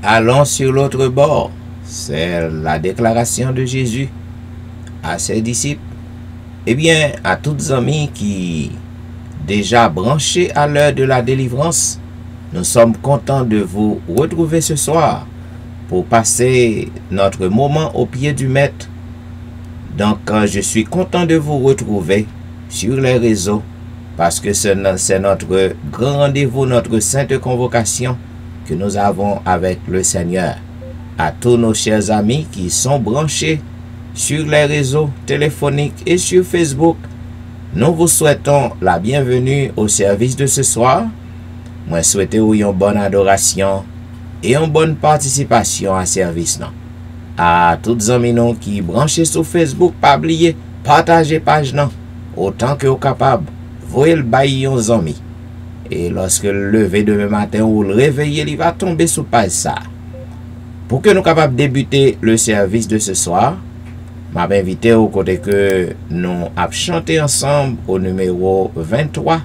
allons sur l'autre bord. C'est la déclaration de Jésus à ses disciples. Eh bien, à toutes amis qui déjà branchés à l'heure de la délivrance, nous sommes contents de vous retrouver ce soir pour passer notre moment au pied du Maître. Donc, je suis content de vous retrouver sur les réseaux parce que c'est notre grand rendez-vous, notre sainte convocation que nous avons avec le Seigneur. À tous nos chers amis qui sont branchés sur les réseaux téléphoniques et sur Facebook, nous vous souhaitons la bienvenue au service de ce soir. Moi souhaite une bonne adoration et une bonne participation à service. À toutes les amis qui branchés sur Facebook, pas oublier, partagez page autant que vous capable. Voyez le bail aux amis. Et lorsque le lever demain matin ou le réveiller, il va tomber sous page ça. Pour que nous capables de débuter le service de ce soir, m'a invité au côté que nous avons chanté ensemble au numéro 23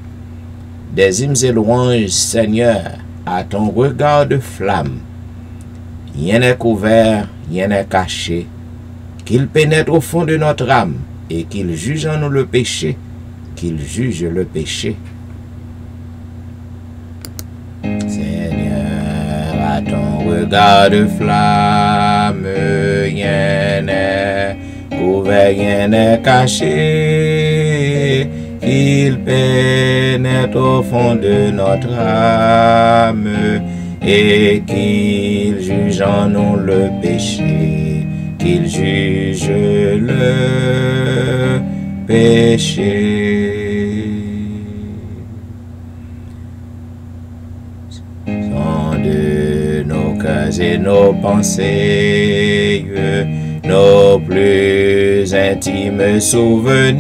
des hymnes et louanges. Seigneur, à ton regard de flamme, rien n'est couvert, rien n'est caché, qu'il pénètre au fond de notre âme et qu'il juge en nous le péché, qu'il juge le péché. Seigneur, à ton regard de flamme, rien n'est couvert, rien n'est caché, qu'il pénètre au fond de notre âme et qu'il juge en nous le péché, qu'il juge le péché. De nos cœurs et nos pensées, nos plus intimes souvenirs,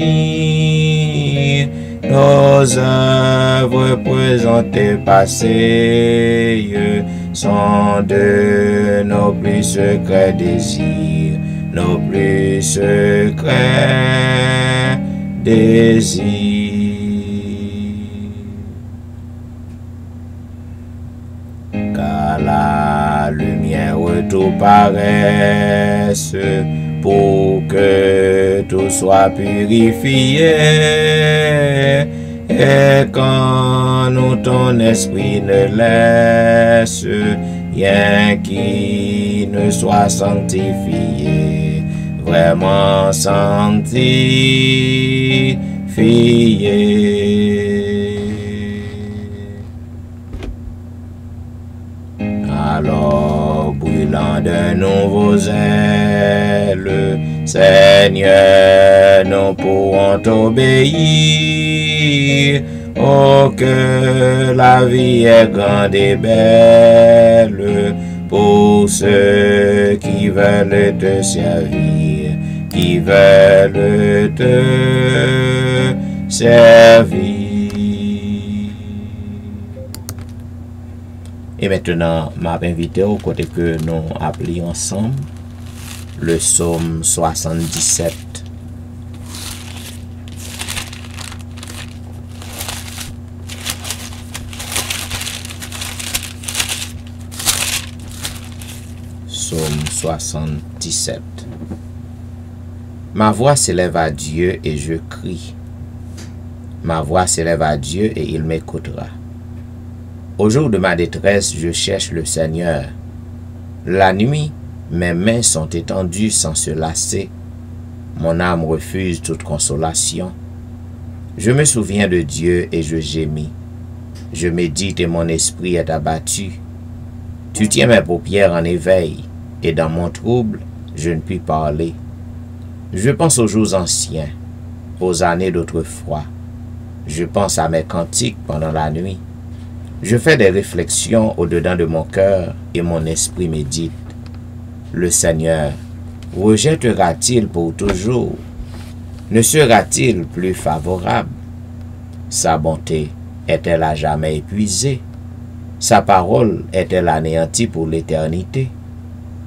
nos œuvres présentées passées, sont de nos plus secrets désirs, nos plus secrets désirs. La lumière tout paraisse pour que tout soit purifié, et quand nous ton esprit ne laisse rien qui ne soit sanctifié, vraiment sanctifié. Alors, brûlant de nouveaux ailes, Seigneur, nous pourrons t'obéir. Oh, que la vie est grande et belle pour ceux qui veulent te servir, qui veulent te servir. Et maintenant, m'a invité au côté que nous appelons ensemble le psaume 77. Psaume 77. Ma voix s'élève à Dieu et je crie. Ma voix s'élève à Dieu et il m'écoutera. Au jour de ma détresse, je cherche le Seigneur. La nuit, mes mains sont étendues sans se lasser. Mon âme refuse toute consolation. Je me souviens de Dieu et je gémis. Je médite et mon esprit est abattu. Tu tiens mes paupières en éveil, et dans mon trouble, je ne puis parler. Je pense aux jours anciens, aux années d'autrefois. Je pense à mes cantiques pendant la nuit. Je fais des réflexions au-dedans de mon cœur et mon esprit médite. Le Seigneur rejettera-t-il pour toujours? Ne sera-t-il plus favorable? Sa bonté est-elle à jamais épuisée? Sa parole est-elle anéantie pour l'éternité?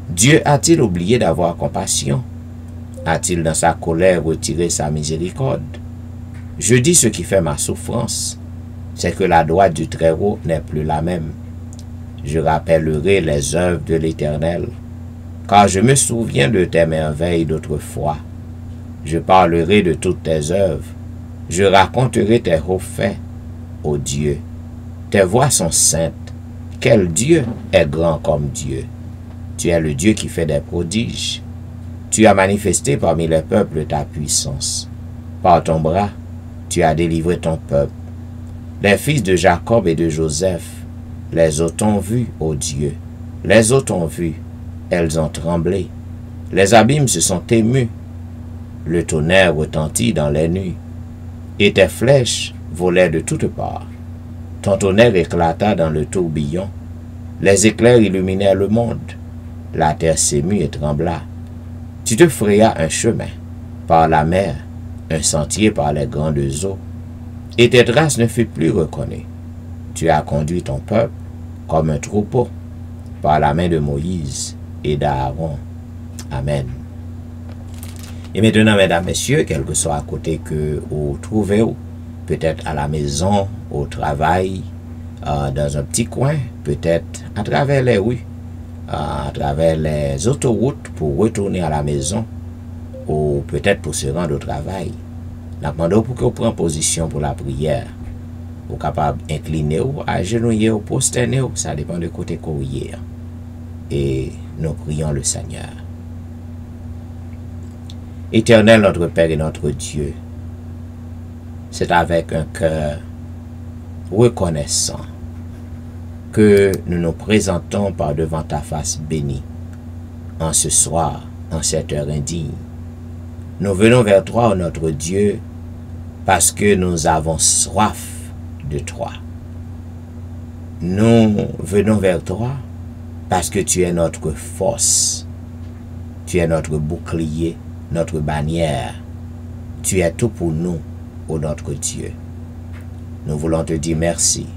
Dieu a-t-il oublié d'avoir compassion? A-t-il dans sa colère retiré sa miséricorde? Je dis ce qui fait ma souffrance, c'est que la droite du Très-Haut n'est plus la même. Je rappellerai les œuvres de l'Éternel, car je me souviens de tes merveilles d'autrefois. Je parlerai de toutes tes œuvres. Je raconterai tes hauts faits, ô Dieu. Tes voies sont saintes. Quel Dieu est grand comme Dieu? Tu es le Dieu qui fait des prodiges. Tu as manifesté parmi les peuples ta puissance. Par ton bras, tu as délivré ton peuple. Les fils de Jacob et de Joseph, les eaux t'ont vu, ô Dieu. Les eaux t'ont vu, elles ont tremblé. Les abîmes se sont émus. Le tonnerre retentit dans les nuits, et tes flèches volaient de toutes parts. Ton tonnerre éclata dans le tourbillon. Les éclairs illuminèrent le monde. La terre s'émut et trembla. Tu te frayas un chemin par la mer, un sentier par les grandes eaux, et tes traces ne furent plus reconnues. Tu as conduit ton peuple comme un troupeau par la main de Moïse et d'Aaron. Amen. Et maintenant, mesdames, messieurs, quel que soit à côté que vous trouvez, peut-être à la maison, au travail, dans un petit coin, peut-être à travers les rues, à travers les autoroutes pour retourner à la maison, ou peut-être pour se rendre au travail. Nous demandons pour que vous preniez position pour la prière. Vous êtes capable d'incliner ou agenouiller ou prosterner, ça dépend de côté que vous êtes. Et nous prions le Seigneur. Éternel, notre Père et notre Dieu, c'est avec un cœur reconnaissant que nous nous présentons par devant ta face bénie en ce soir, en cette heure indigne. Nous venons vers toi, ô notre Dieu, parce que nous avons soif de toi. Nous venons vers toi parce que tu es notre force, tu es notre bouclier, notre bannière. Tu es tout pour nous, ô notre Dieu. Nous voulons te dire merci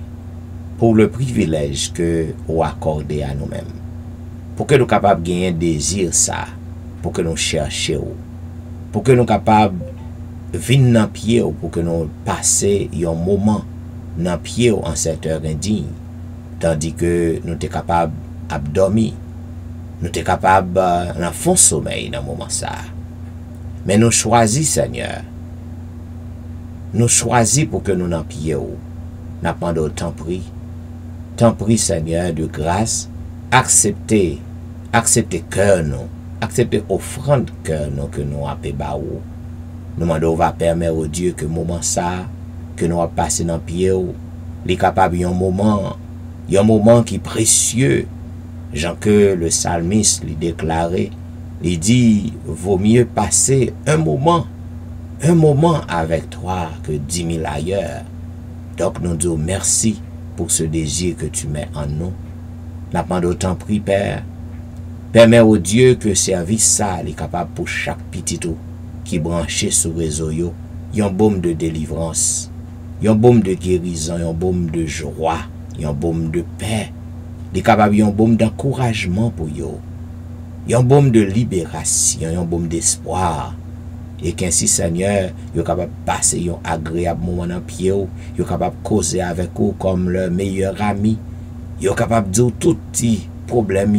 pour le privilège que vous accordez à nous-mêmes. Pour que nous soyons capables de gagner un désir ça, pour que nous cherchions, pour que nous soyons capables de venir dans le pied, pour que nous passions un moment dans le pied en cette heure indigne, tandis que nous sommes capables de dormir, nous sommes capables de fond sommeil dans ce moment ça. Mais nous choisissons, Seigneur. Nous choisissons pour que nous n'en pieds. Nous demandons tant prie, Seigneur, de grâce. Acceptez cœur nous. Acceptez offrande cœur nous que nous avons. Nous demandons va permettre au Dieu que moment ça, que nous avons passé dans pied, les capables un moment qui est précieux. Jean que le psalmiste lui déclarait. Il dit, vaut mieux passer un moment avec toi que 10 000 ailleurs. Donc nous disons merci pour ce désir que tu mets en nous. Nous demandons autant prie, Père. Permets au Dieu que service ça est capable pour chaque petit tout qui branché sur le réseau, un baume de délivrance, un baume de guérison, un baume de joie, un baume de paix. Il est capable un baume d'encouragement pour eux. Un baume de libération, un baume d'espoir. Et qu'ainsi, Seigneur, vous êtes capable de passer un agréable moment dans le pied, vous êtes capable de causer avec vous comme leur meilleur ami. Vous êtes capable de dire tout petit problème.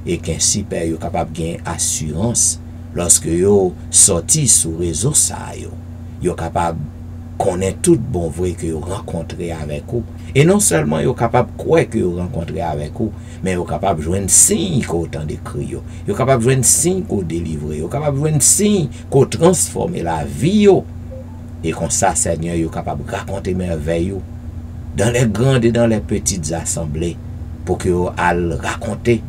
Et qu'ainsi, Père, vous êtes capable de gagner assurance lorsque vous sortez sur le réseau. Vous êtes capable de connaître tout bon vrai que vous rencontrez avec vous. Et non seulement vous êtes capable de croire que vous rencontrez avec vous, mais vous êtes capable de jouer un signe qu'on entend des cris. Vous êtes capable de jouer un signe qu'on délivre. Vous êtes capable de jouer un signe qu'on transforme la vie. Et comme ça, Seigneur, vous êtes capable de raconter merveilles dans les grandes et dans les petites assemblées pour que vous allez raconter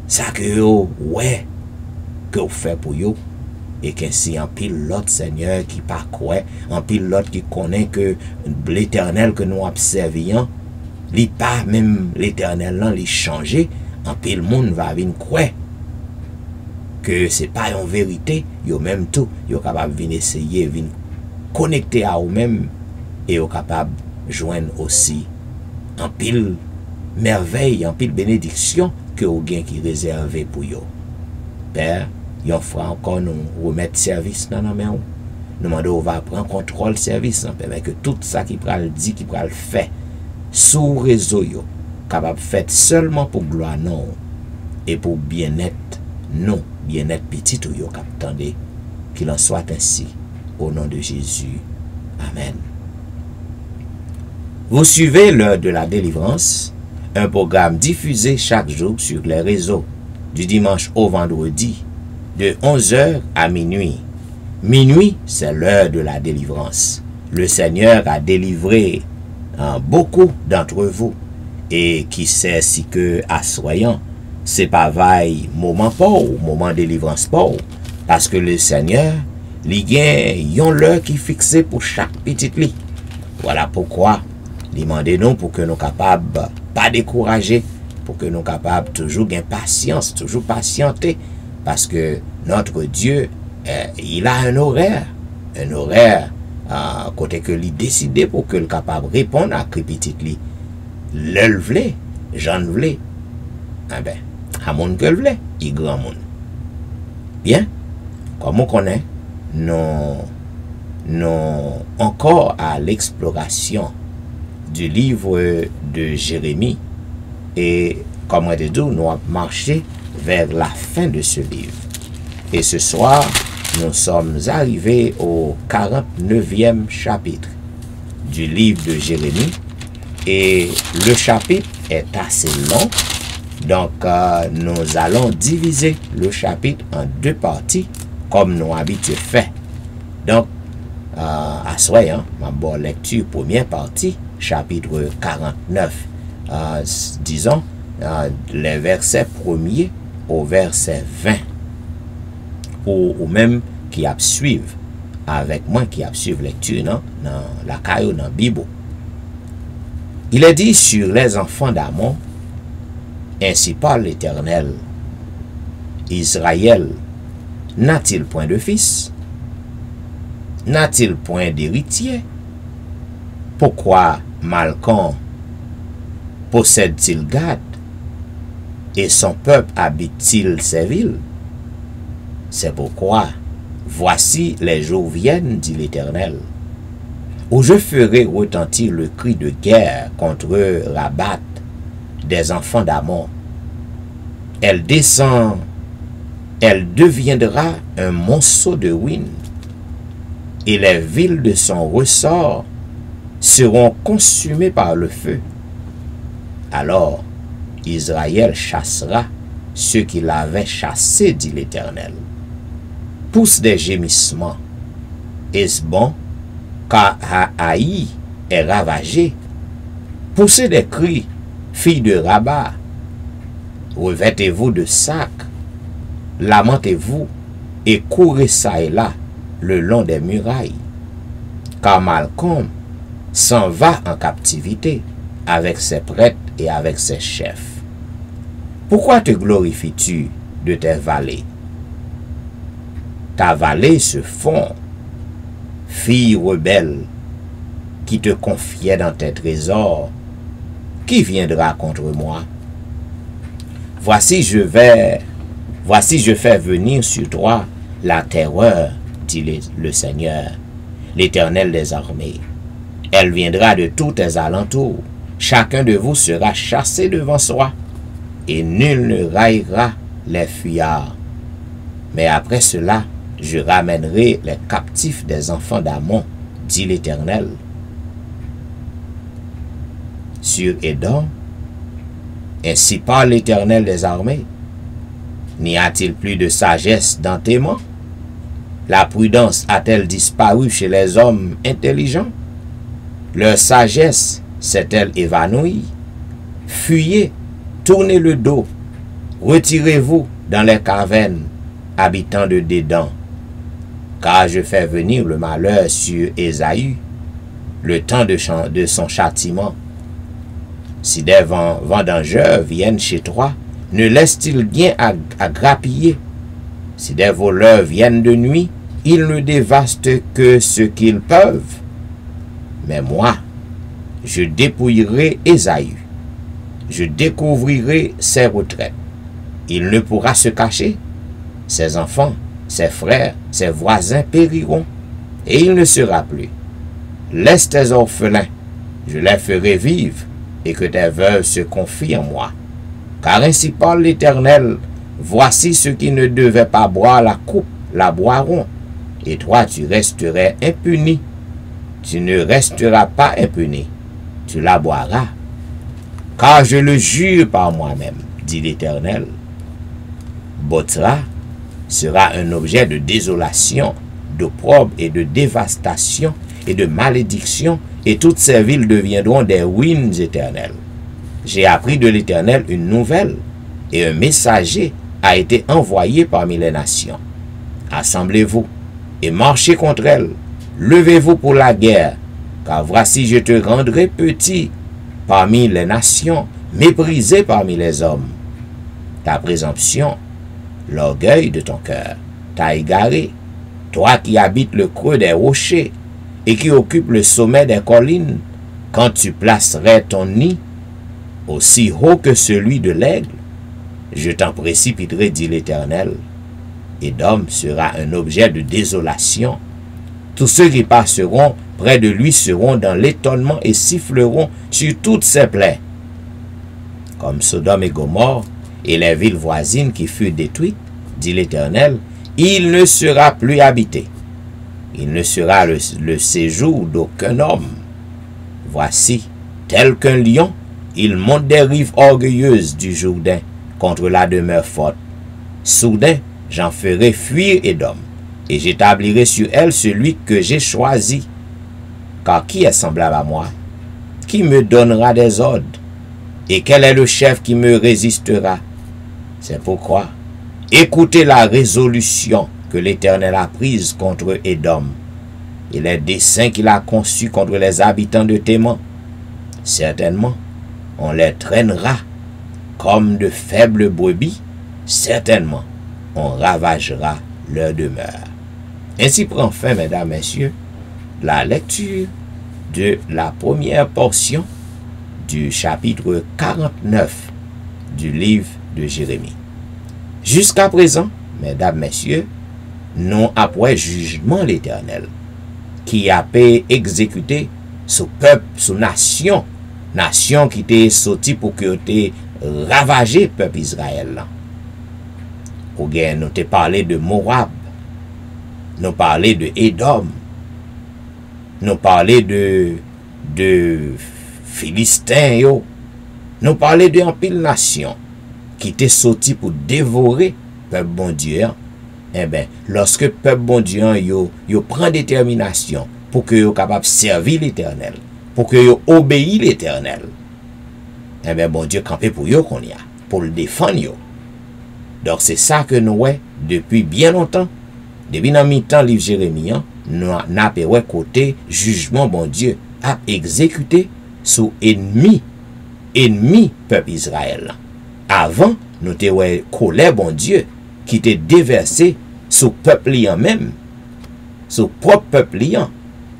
ça que vous faites pour vous. Et qu'ainsi en pile l'autre Seigneur qui pas quoi, en pile l'autre qui connaît que l'Éternel que nous observions, li pas même l'Éternel là, li changé, en pile monde va venir quoi que c'est pas en vérité, yo même tout, yo capable venir essayer, venir connecter à eux-mêmes et yo capable joindre aussi en pile merveille, en pile bénédiction que au gain qui réservé pour yo. Père, yon fera encore nous remettre service dans nos mains. Nous demandons, on va prendre contrôle service, permet que tout ça qui pral dit, qui pral fait, sous réseau, capable fait seulement pour gloire non et pour bien-être non, bien-être petit ou yo captande, qu'il en soit ainsi au nom de Jésus. Amen. Vous suivez l'heure de la délivrance, un programme diffusé chaque jour sur les réseaux du dimanche au vendredi de 11h à minuit. Minuit, c'est l'heure de la délivrance. Le Seigneur a délivré beaucoup d'entre vous et qui sait si que assoyant, c'est pas vaille moment pour moment délivrance pour parce que le Seigneur li gen yon l'heure qui fixé pour chaque petite lit. Voilà pourquoi demandez-nous pour que nous capables pas décourager, pour que nous capables toujours gain patience, toujours patienter parce que notre Dieu il a un horaire côté que lui décidé pour que le capable répondre à petite lit. Le vle, j'en vle. Ah ben, à mon que le vle, il grand monde. Bien, comme on connaît, non encore à l'exploration du livre de Jérémie et comme on dit, nous avons marché vers la fin de ce livre. Et ce soir, nous sommes arrivés au 49e chapitre du livre de Jérémie et le chapitre est assez long. Donc, nous allons diviser le chapitre en deux parties comme nous habitués fait. Donc, à soir, ma bonne lecture, première partie, chapitre 49, disons, les versets 1er au verset 20. Ou même qui a suivre avec moi, qui a suivre lecture dans la caillou, dans la Bible. Il est dit sur les enfants d'Amon, ainsi parle l'Éternel. Israël n'a-t-il point de fils? N'a-t-il point d'héritier? Pourquoi Malcom possède-t-il Gad? Et son peuple habite-t-il ses villes? C'est pourquoi, voici les jours viennent, dit l'Éternel, où je ferai retentir le cri de guerre contre Rabat des enfants d'Amon. Elle descend, elle deviendra un monceau de ruines, et les villes de son ressort seront consumées par le feu. Alors, Israël chassera ceux qui l'avaient chassé, dit l'Éternel. Pousse des gémissements. Est-ce bon, car Haï est ravagé? Poussez des cris, filles de Rabat. Revêtez-vous de sac, lamentez-vous et courez ça et là le long des murailles. Car Malcom s'en va en captivité avec ses prêtres et avec ses chefs. Pourquoi te glorifies-tu de tes vallées? Ta vallée se fond, fille rebelle, qui te confiait dans tes trésors, qui viendra contre moi? Voici je fais venir sur toi la terreur, dit le Seigneur, l'Éternel des armées. Elle viendra de tous tes alentours, chacun de vous sera chassé devant soi, et nul ne raillera les fuyards. Mais après cela, je ramènerai les captifs des enfants d'Amon, dit l'Éternel. Sur Édom, ainsi parle l'Éternel des armées. N'y a-t-il plus de sagesse dans tes mains? La prudence a-t-elle disparu chez les hommes intelligents? Leur sagesse s'est-elle évanouie? Fuyez, tournez le dos, retirez-vous dans les cavernes, habitants de Dédan. Car je fais venir le malheur sur Ésaü, le temps de son châtiment. Si des vendangeurs viennent chez toi, ne laissent-ils rien à grappiller? Si des voleurs viennent de nuit, ils ne dévastent que ce qu'ils peuvent. Mais moi, je dépouillerai Ésaü, je découvrirai ses retraites. Il ne pourra se cacher. Ses enfants, ses frères, ses voisins périront, et il ne sera plus. Laisse tes orphelins, je les ferai vivre, et que tes vœux se confient en moi. Car ainsi parle l'Éternel, voici ceux qui ne devaient pas boire la coupe, la boiront, et toi tu resterais impuni. Tu ne resteras pas impuni, tu la boiras. Car je le jure par moi-même, dit l'Éternel. Botzra sera un objet de désolation, d'opprobre et de dévastation et de malédiction, et toutes ces villes deviendront des ruines éternelles. J'ai appris de l'Éternel une nouvelle, et un messager a été envoyé parmi les nations. Assemblez-vous et marchez contre elles. Levez-vous pour la guerre, car voici je te rendrai petit parmi les nations, méprisé parmi les hommes. Ta présomption, l'orgueil de ton cœur, t'a égaré, toi qui habites le creux des rochers et qui occupes le sommet des collines, quand tu placerais ton nid aussi haut que celui de l'aigle, je t'en précipiterai, dit l'Éternel. Édom sera un objet de désolation. Tous ceux qui passeront près de lui seront dans l'étonnement et siffleront sur toutes ses plaies. Comme Sodome et Gomorrhe et les villes voisines qui furent détruites, dit l'Éternel, il ne sera plus habité. Il ne sera le séjour d'aucun homme. Voici, tel qu'un lion, il monte des rives orgueilleuses du Jourdain contre la demeure forte. Soudain, j'en ferai fuir Édom, et j'établirai sur elle celui que j'ai choisi. Car qui est semblable à moi? Qui me donnera des ordres? Et quel est le chef qui me résistera? C'est pourquoi, écoutez la résolution que l'Éternel a prise contre Édom, et les desseins qu'il a conçus contre les habitants de Théman. Certainement, on les traînera comme de faibles brebis. Certainement, on ravagera leur demeure. Ainsi prend fin, mesdames, messieurs, la lecture de la première portion du chapitre 49 du livre de Jérémie. Jusqu'à présent, mesdames, messieurs, nous après jugement l'Éternel, qui a pu exécuter ce peuple, ce nation qui était sorti pour que te ravager peuple Israël. Ou bien nous te parlé de Moab, nous parlé de Édom, nous parlé de Philistins, nous parlé de un pile nation qui était sorti pour dévorer peuple bon Dieu. Eh bien, lorsque peuple bon Dieu yo prend détermination pour que yo capable servir l'Éternel, pour que yo obéisse l'Éternel, eh bien, bon Dieu campé pour yo qu'on y a, pour le défendre yo. Donc c'est ça que nous ouais depuis bien longtemps, depuis dans mi-temps livre Jérémie, nous n'avons côté jugement bon Dieu a exécuté sous ennemi peuple Israël. Avant, nous avons colère bon Dieu qui était déversé sous peuple liant même, sous propre peuple liant,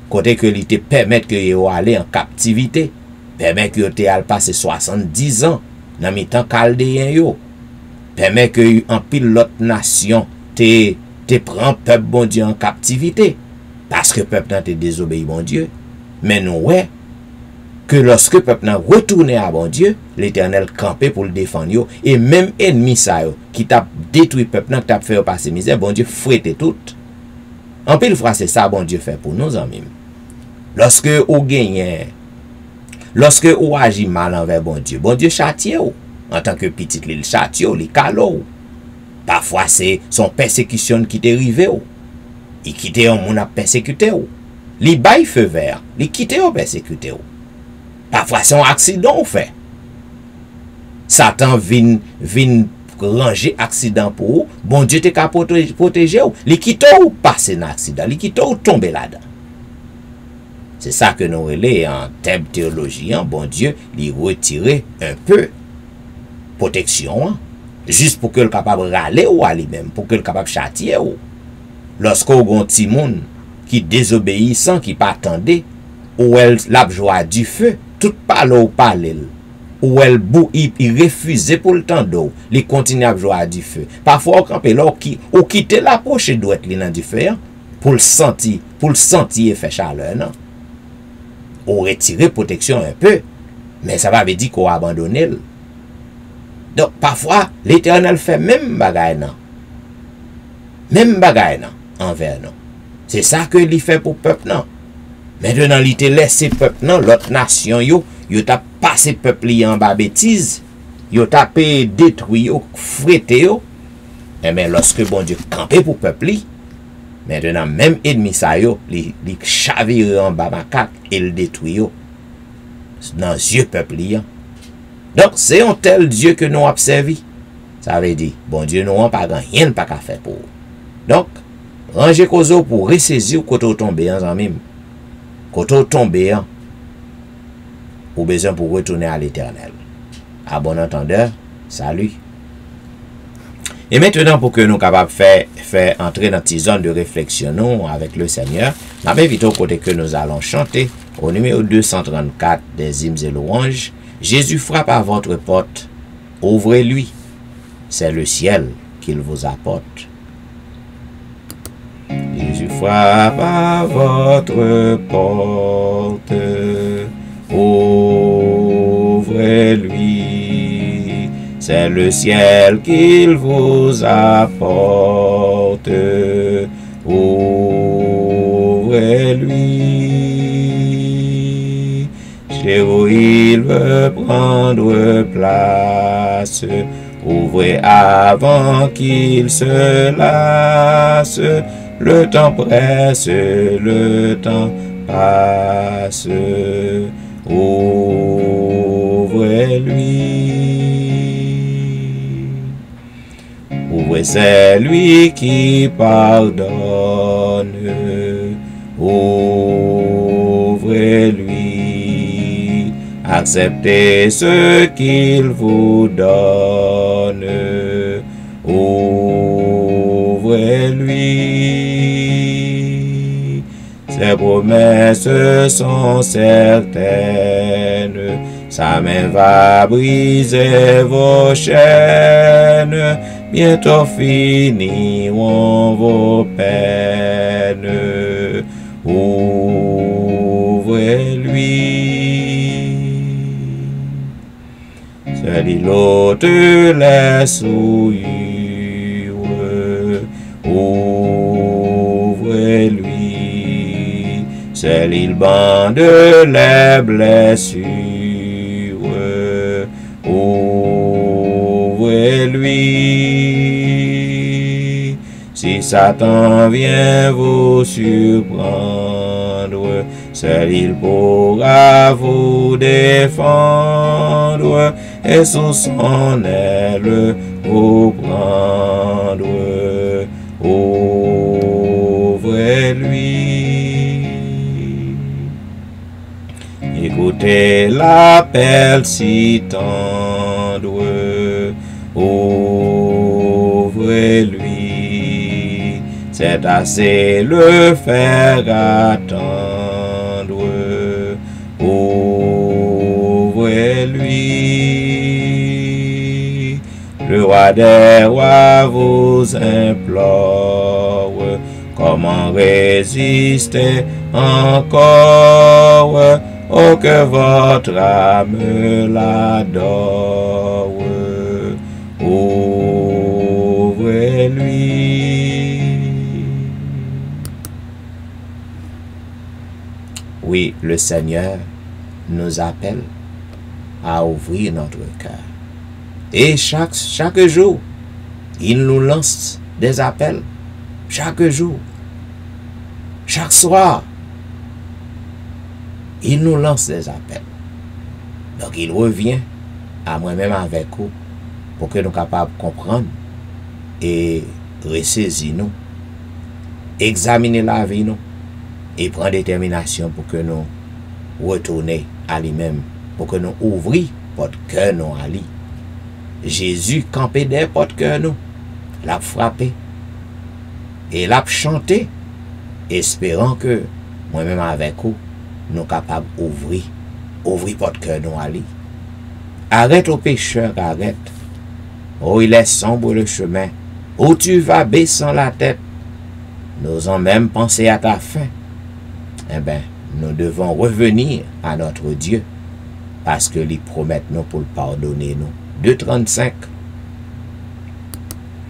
côté que il te permet que yo aller en captivité, permet que te al passer 70 ans dans mi-temps chaldéen yo, permet que en pile l'autre nation te prend peuple bon Dieu en captivité parce que peuple n'a te désobéi bon Dieu. Mais nous ouais que lorsque peuple n'a retourné à bon Dieu, l'Éternel campé pour le défendre yo, et même ennemi ça yo qui t'a détruit peuple n'a t'a fait passer misère, bon Dieu fouette tout. En pile fois c'est ça bon Dieu fait pour nous amis. Lorsque ou gagne, lorsque ou agit mal envers bon Dieu châtie ou en tant que petit il châtie ou, il calo. Parfois c'est son persécution qui t'est arrivé ou. Il quitte un moun a persécuté ou. Li bay feu vert, li quitte ou persécuté ou. Parfois c'est un accident ou fait. Satan vient ranger accident pour ou, bon Dieu te ka protéger ou. Li quitte ou passer un accident, li quitte ou tomber là-dedans. C'est ça que nous relais en termes théologie, bon Dieu, lui retirer un peu protection, juste pour que le capable râler ou à lui-même, pour que le capable châtier ou. Lorsqu'on a un petit monde qui désobéissant, qui pas attendait, ou elle la joie du feu, tout parle ou parle, ou elle il refusait pour le temps d'eau, il continue à joie du feu. Parfois, on campe là, ou quitte la poche doit être dans du feu, pour le sentir et faire chaleur, non? Ou retirer protection un peu, Mais ça va veut dire qu'on abandonne. Donc, parfois, l'Éternel fait même bagaille, non. Même bagaille, non, envers nous. C'est ça que il fait pour le peuple, non. Maintenant, il te laisse le peuple, non, l'autre nation, yo t'a passé le peuple en bas bêtise, yo t'a détruit, yo frété, yo. Et bien, lorsque bon Dieu campé pour le peuple, maintenant, même ennemi ça, yo, il chavire en bas macaque et le détruit, yo. Dans les yeux peuple, yo. Donc, c'est un tel Dieu que nous avons servi. Ça veut dire, bon Dieu, nous n'avons pas rien pas qu'à faire pour. Donc, rangez cause pour ressaisir quand vous tombez en même. Quand vous tombez, vous avez besoin pour retourner à l'Éternel. À bon entendeur, salut. Et maintenant, pour que nous soyons capables de faire entrer dans cette zone de réflexion nous, avec le Seigneur, nous invitons au côté que nous allons chanter au numéro 234 des hymnes et louanges. Jésus frappe à votre porte, ouvrez-lui, c'est le ciel qu'il vous apporte. Jésus frappe à votre porte, ouvrez-lui, c'est le ciel qu'il vous apporte, ouvrez-lui. Chez vous il veut prendre place, ouvrez avant qu'il se lasse. Le temps presse, le temps passe, ouvrez-lui. Ouvrez, c'est lui qui pardonne, ouvrez-lui. Acceptez ce qu'il vous donne, ouvrez-lui. Ses promesses sont certaines, sa main va briser vos chaînes, bientôt finiront vos peines, ouvrez-lui. Seul il ôte les souillures, ouvrez-lui. Seul il bande les blessures, ouvrez-lui. Si Satan vient vous surprendre, seul il pourra vous défendre et sous son aile vous prendre, ouvrez-lui. Écoutez l'appel si tendre, ouvrez-lui. C'est assez le faire attendre, ouvrez-lui. Le roi des rois vous implore, comment résister encore? Oh, que votre âme l'adore, ouvrez-lui. Oui, le Seigneur nous appelle à ouvrir notre cœur. Et chaque jour, il nous lance des appels. Chaque jour, chaque soir, il nous lance des appels. Donc il revient à moi-même avec vous pour que nous soyons capables de comprendre et ressaisir nous, examiner la vie nous et prendre détermination pour que nous retournions à lui-même, pour que nous ouvrions notre cœur nous à lui. Jésus campé des portes cœur nous, l'a frappé et l'a chanté, espérant que moi-même avec vous, nous sommes capables d'ouvrir porte cœur nous à lui. Arrête au pécheur, arrête. Oh, il est sombre le chemin, où tu vas baissant la tête, n'osant même penser à ta fin. Eh bien, nous devons revenir à notre Dieu, parce que lui promet nous pour le pardonner nous. 2:35.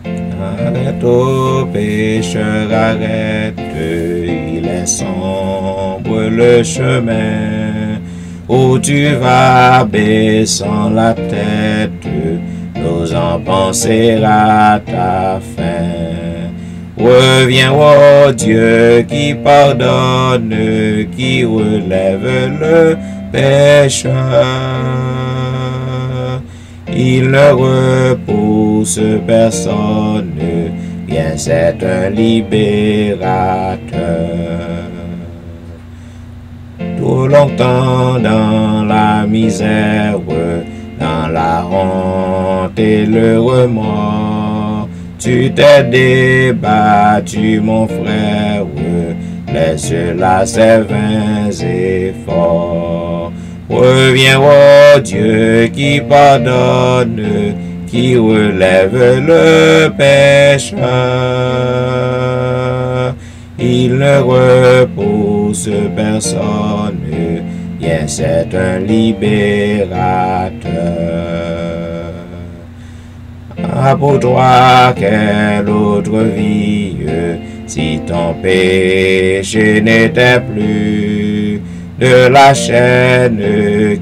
Arrête ô pécheur, arrête, il est sombre le chemin où tu vas baissant la tête, n'osant penser à ta fin. Reviens, ô Dieu qui pardonne, qui relève le pécheur. Il ne repousse personne, bien c'est un libérateur. Trop longtemps dans la misère, dans la honte et le remords, tu t'es débattu, mon frère, laisse là ces vains efforts. Reviens, ô Dieu qui pardonne, qui relève le pécheur. Il ne repousse personne, bien c'est un libérateur. Ah, pour toi, quelle autre vie, si ton péché n'était plus de la chaîne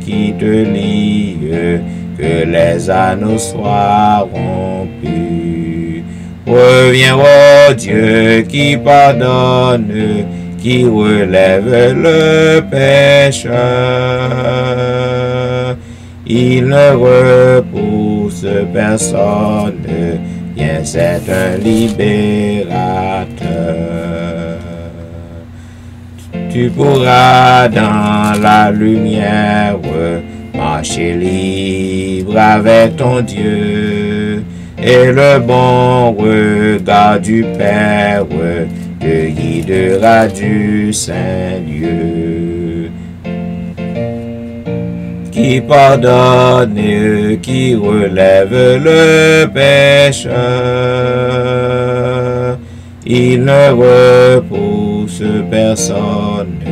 qui te lie, que les anneaux soient rompus. Reviens, ô Dieu qui pardonne, qui relève le pécheur. Il ne repousse personne, bien c'est un libérateur. Tu pourras dans la lumière marcher libre avec ton Dieu, et le bon regard du Père te guidera du Saint-Dieu. Qui pardonne, qui relève le pécheur. Il ne repousse personne,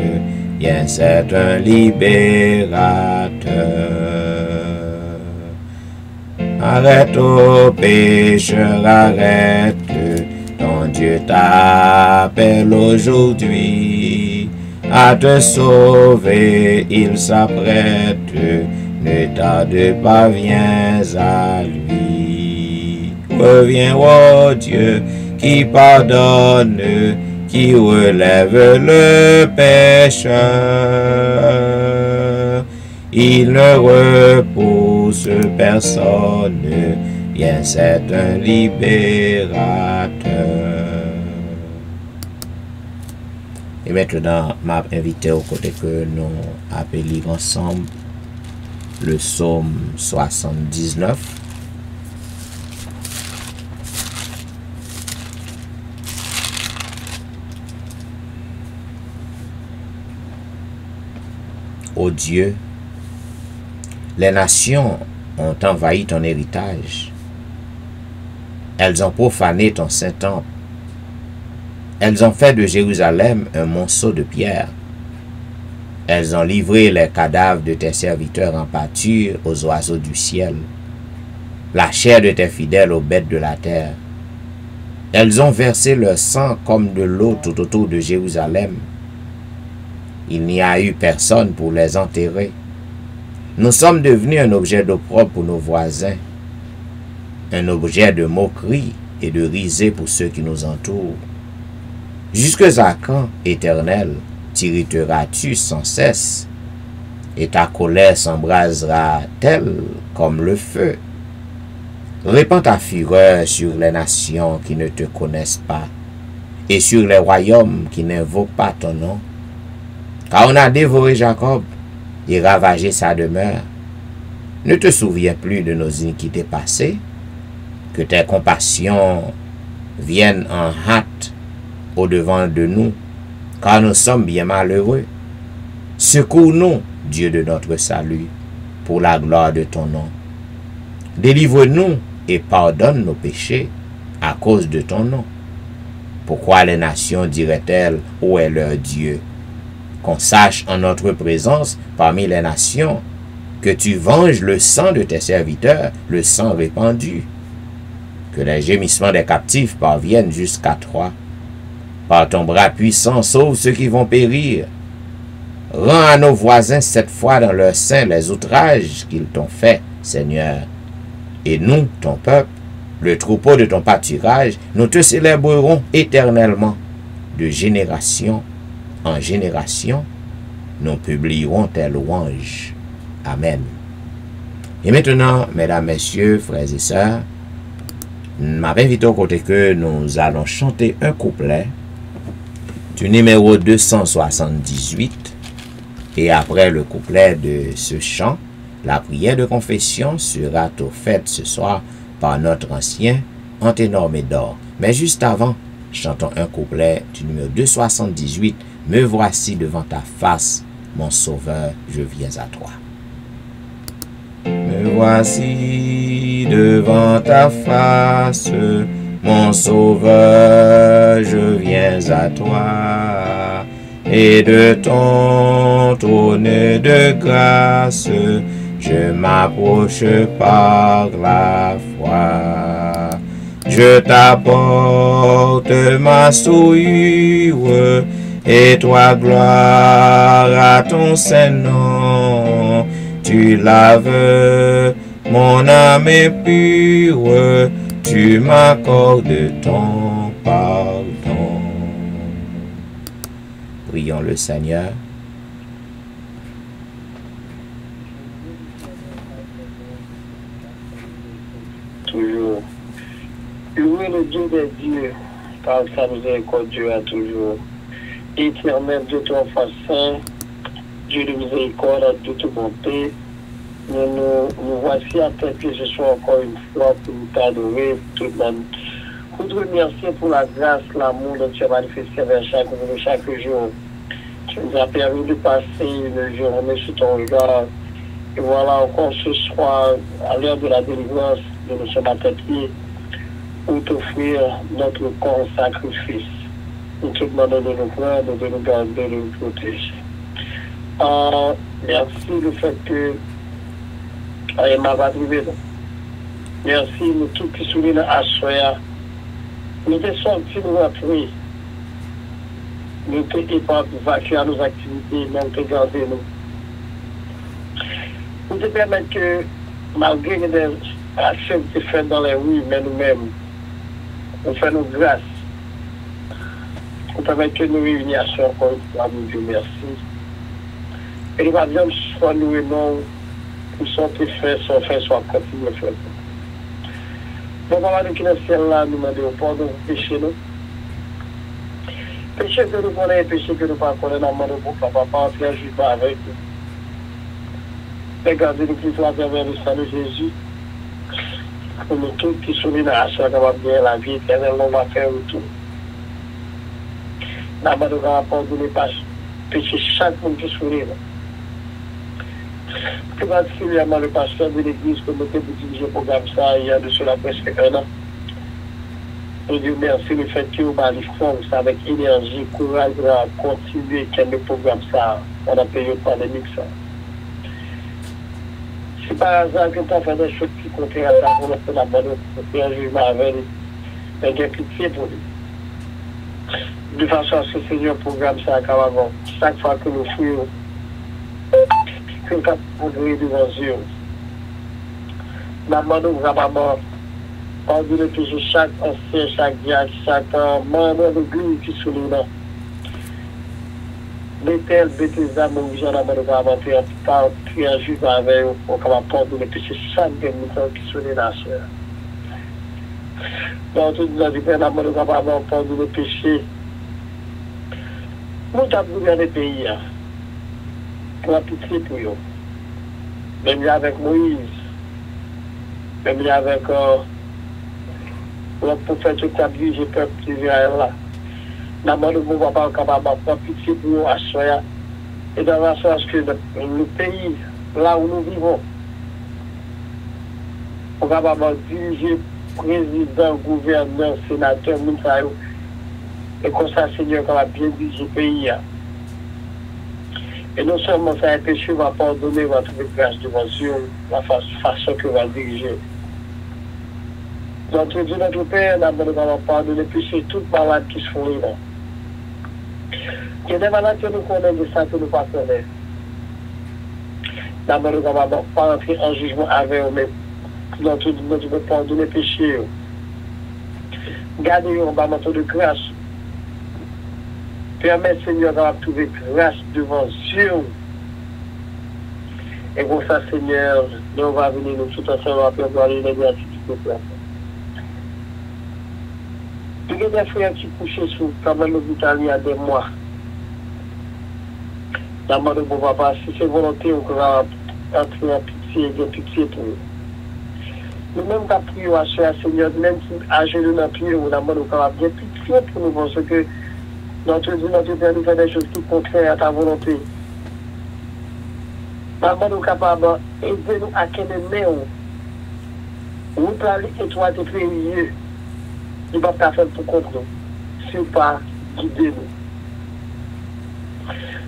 bien c'est un libérateur. Arrête, ô pécheur, arrête, ton Dieu t'appelle aujourd'hui à te sauver, il s'apprête, ne tarde pas, viens à lui. Reviens, ô Dieu, qui pardonne, qui relève le pécheur. Il ne repousse personne, bien c'est un libérateur. Et maintenant, m'a invité au côté que nous appelons ensemble le psaume 79. Ô Dieu, les nations ont envahi ton héritage. Elles ont profané ton saint temple. Elles ont fait de Jérusalem un monceau de pierre. Elles ont livré les cadavres de tes serviteurs en pâture aux oiseaux du ciel, la chair de tes fidèles aux bêtes de la terre. Elles ont versé leur sang comme de l'eau tout autour de Jérusalem. Il n'y a eu personne pour les enterrer. Nous sommes devenus un objet d'opprobre pour nos voisins, un objet de moquerie et de risée pour ceux qui nous entourent. Jusque à quand, Éternel, t'irriteras-tu sans cesse, et ta colère s'embrasera-t-elle comme le feu? Répands ta fureur sur les nations qui ne te connaissent pas, et sur les royaumes qui n'invoquent pas ton nom. Car on a dévoré Jacob et ravagé sa demeure. Ne te souviens plus de nos iniquités passées, que tes compassions viennent en hâte au-devant de nous, car nous sommes bien malheureux. Secours-nous, Dieu de notre salut, pour la gloire de ton nom. Délivre-nous et pardonne nos péchés à cause de ton nom. Pourquoi les nations diraient-elles, où est leur Dieu? Qu'on sache en notre présence parmi les nations que tu venges le sang de tes serviteurs, le sang répandu. Que les gémissements des captifs parviennent jusqu'à toi. Par ton bras puissant, sauve ceux qui vont périr. Rends à nos voisins cette fois dans leur sein les outrages qu'ils t'ont faits, Seigneur. Et nous, ton peuple, le troupeau de ton pâturage, nous te célébrerons éternellement. De génération en génération, nous publierons tes louanges. Amen. Et maintenant, mesdames, messieurs, frères et sœurs, m'invite au côté que nous allons chanter un couplet du numéro 278. Et après le couplet de ce chant, la prière de confession sera faite ce soir par notre ancien Anténor Médor. Mais juste avant, chantons un couplet du numéro 278. Me voici devant ta face, mon sauveur, je viens à toi. Me voici devant ta face, mon sauveur, je viens à toi. Et de ton trône de grâce, je m'approche par la foi. Je t'apporte ma souillure, et toi gloire à ton Saint-Nom. Tu laves mon âme est pure, tu m'accordes ton pardon. Prions le Seigneur. Toujours. Louez le Dieu des dieux, car sa miséricorde durera toujours. Éternel Dieu trois saint, Dieu de miséricorde en toute bonté, nous voici à tes pieds ce soir encore une fois pour nous t'adorer, tout le monde. Pour te remercier pour la grâce, l'amour dont tu as manifesté vers chaque jour. Tu nous as permis de passer une journée sous ton regard. Et voilà encore ce soir, à l'heure de la délivrance, nous sommes à tes pieds pour t'offrir notre corps en sacrifice. Nous te demandons de nous prendre, de nous garder, de nous protéger. Merci le fait que m'a pas trouvé. Merci nous tous qui soulignent à Soya. Nous te sortis nous appris. Nous te évacuer à nos activités, nous te garder nous. Nous te permettre que malgré les actions que tu fais dans les rues, mais nous-mêmes, nous faisons nos grâces. Nous permettre que nous réunissions encore une fois, nous Dieu merci. Et nous va bien soit nous et non, nous sommes faits, soit continuer à faire. Bon, papa, nous qui sommes ciel là, nous demandons pardon pour péché nous. Péché que nous connaissons, péché que nous ne connaissons pas, nous demandons pour papa, entrer en jugement avec nous. Regardez-nous plus à travers le sang de Jésus. Pour nous tous qui sont dans la chair, capables de la vie éternelle, on va faire retour. Nous demandons pardonner péché chaque monde qui sourit. Plus particulièrement le pasteur de l'église que nous avons dirigé le programme ça il y a de cela presque un an. Nous disons merci le fait que vous avez force avec énergie, courage à continuer le programme ça pendant la période pandémique ça. C'est par hasard que tu as fait des choses qui contraires à ça pour nous faire la bonne pour faire un jugement avec lui. Mais il y a pitié pour lui. De façon à ce que le Seigneur programme ça avant. Chaque fois que nous fouillons, que nous avons devant Dieu. Nous demandons vraiment pardonner toujours chaque ancien, chaque diacre, chaque membre de l'église qui sont là. Mettez les amours, j'en ai vraiment pris un jugement avec eux pour pardonner chaque personne qui sont là. Donc, tout le monde dit que nous avons vraiment pardonner le péché. Nous avons gouverné le pays. Pour la pitié pour eux. Même avec Moïse, même avec le prophète qui a dirigé le peuple d'Israël là. Nous avons pas capable de faire pitié pour eux à Soya. Et dans la sorte que le pays, là où nous vivons, on va capable de diriger président, gouverneur, sénateur, et comme ça, Seigneur, qu'on va bien diriger le pays. Et non seulement ça un péché va pardonner, va trouver grâce devant Dieu, la façon que va diriger. Notre Dieu, notre Père, nous va pardonner péché, toutes malades qui se font là. Il y a des malades que nous connaissons, des ça que nous ne connaissons pas. D'abord, nous ne va pas entrer en jugement avec eux, mais notre Dieu, nous va pardonner péché. Gardez un bâtiment de grâce. Permettre Seigneur de trouver grâce devant Dieu. Et pour ça, Seigneur, nous va venir nous tout ensemble à préparer les gratitudes de place. Il y a des frères qui couchaient sur le l'hôpital il y a des mois. La mort de mon papa, si c'est volonté, on va entrer en pitié, de pitié pour nous. Nous-mêmes, quand nous prions à Seigneur, même si à genoux dans pied, on a bien pitié pour nous, parce que notre Dieu, notre Père, nous fait des choses qui sont contraires à ta volonté. Maman, nous sommes capables d'aider nous à qu'aimer nous. Nous parlons et toi, tu es mieux. Il ne va pas faire pour contre nous. Si pas guider nous.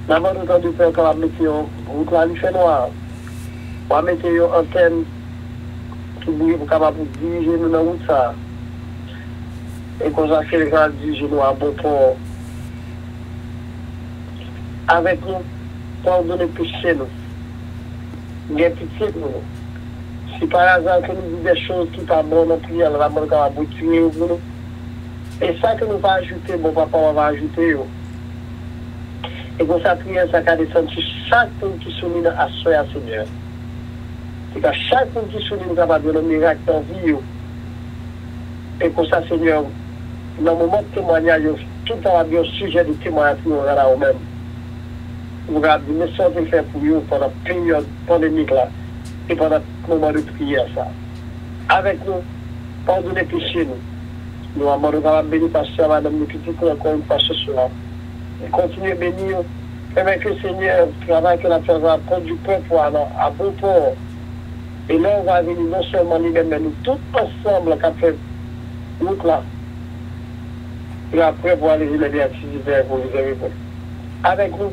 Maman, nous sommes faire comme la météo. Vous parlez fait noir. On va mettre une antenne qui bouille pour capable diriger nous dans la route. Et qu'on va faire les gens diriger nous à bon port. Avec nous, pardonner péché nous. Bien pitié pour nous. Si par hasard que nous disons des choses qui ne sont pas bonnes, nous prions, la bonne va tuer pour nous. Et ça que nous va ajouter, mon papa va ajouter. Et pour ça, prière, ça va descendre sur chaque monde qui soumet à soi, Seigneur. C'est que chaque monde qui soumet nous va donner un miracle dans la vie. Et pour ça, Seigneur, dans le moment de témoignage, tout le temps, il y a un sujet de témoignage pour nous même. Vous regardez, mais ça, on fait pour vous pendant la période pandémique là, et pendant le moment de prière, ça. Avec nous, pardonnez les péchés, nous. Nous avons béni pasteur, madame, nous critiquons encore une fois ce soir. Et continuez à bénir. Permettez que le Seigneur travaille que la faire prendre du peuple à bon port. Et là, on va venir non seulement lui-même, mais nous tous ensemble, qui fait route là. Et après, pour aller les activités pour vous aider. Avec nous,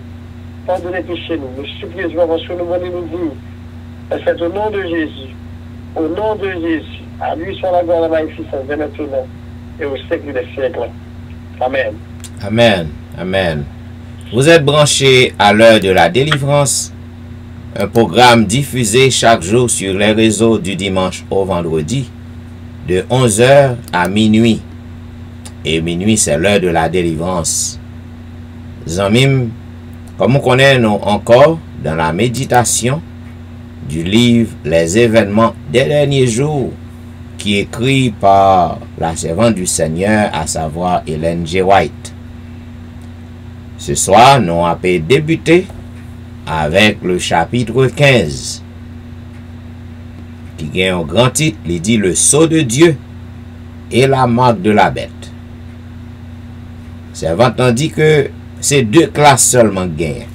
pardonnez les péchés, nous. Nous supplions, parce que nous voulons nous dire. C'est au nom de Jésus. Au nom de Jésus. À lui soit la gloire et la magnificence de maintenant. Et au siècle des siècles. Amen. Amen. Amen. Vous êtes branchés à l'heure de la délivrance, un programme diffusé chaque jour sur les réseaux du dimanche au vendredi, de 11h à minuit. Et minuit, c'est l'heure de la délivrance. Zamim, comme on connaît nous encore dans la méditation du livre Les événements des derniers jours, qui est écrit par la servante du Seigneur, à savoir Ellen G. White. Ce soir, nous avons débuté avec le chapitre 15, qui a un grand titre, il dit le sceau de Dieu et la marque de la bête. Servante a dit que c'est deux classes seulement gagnent.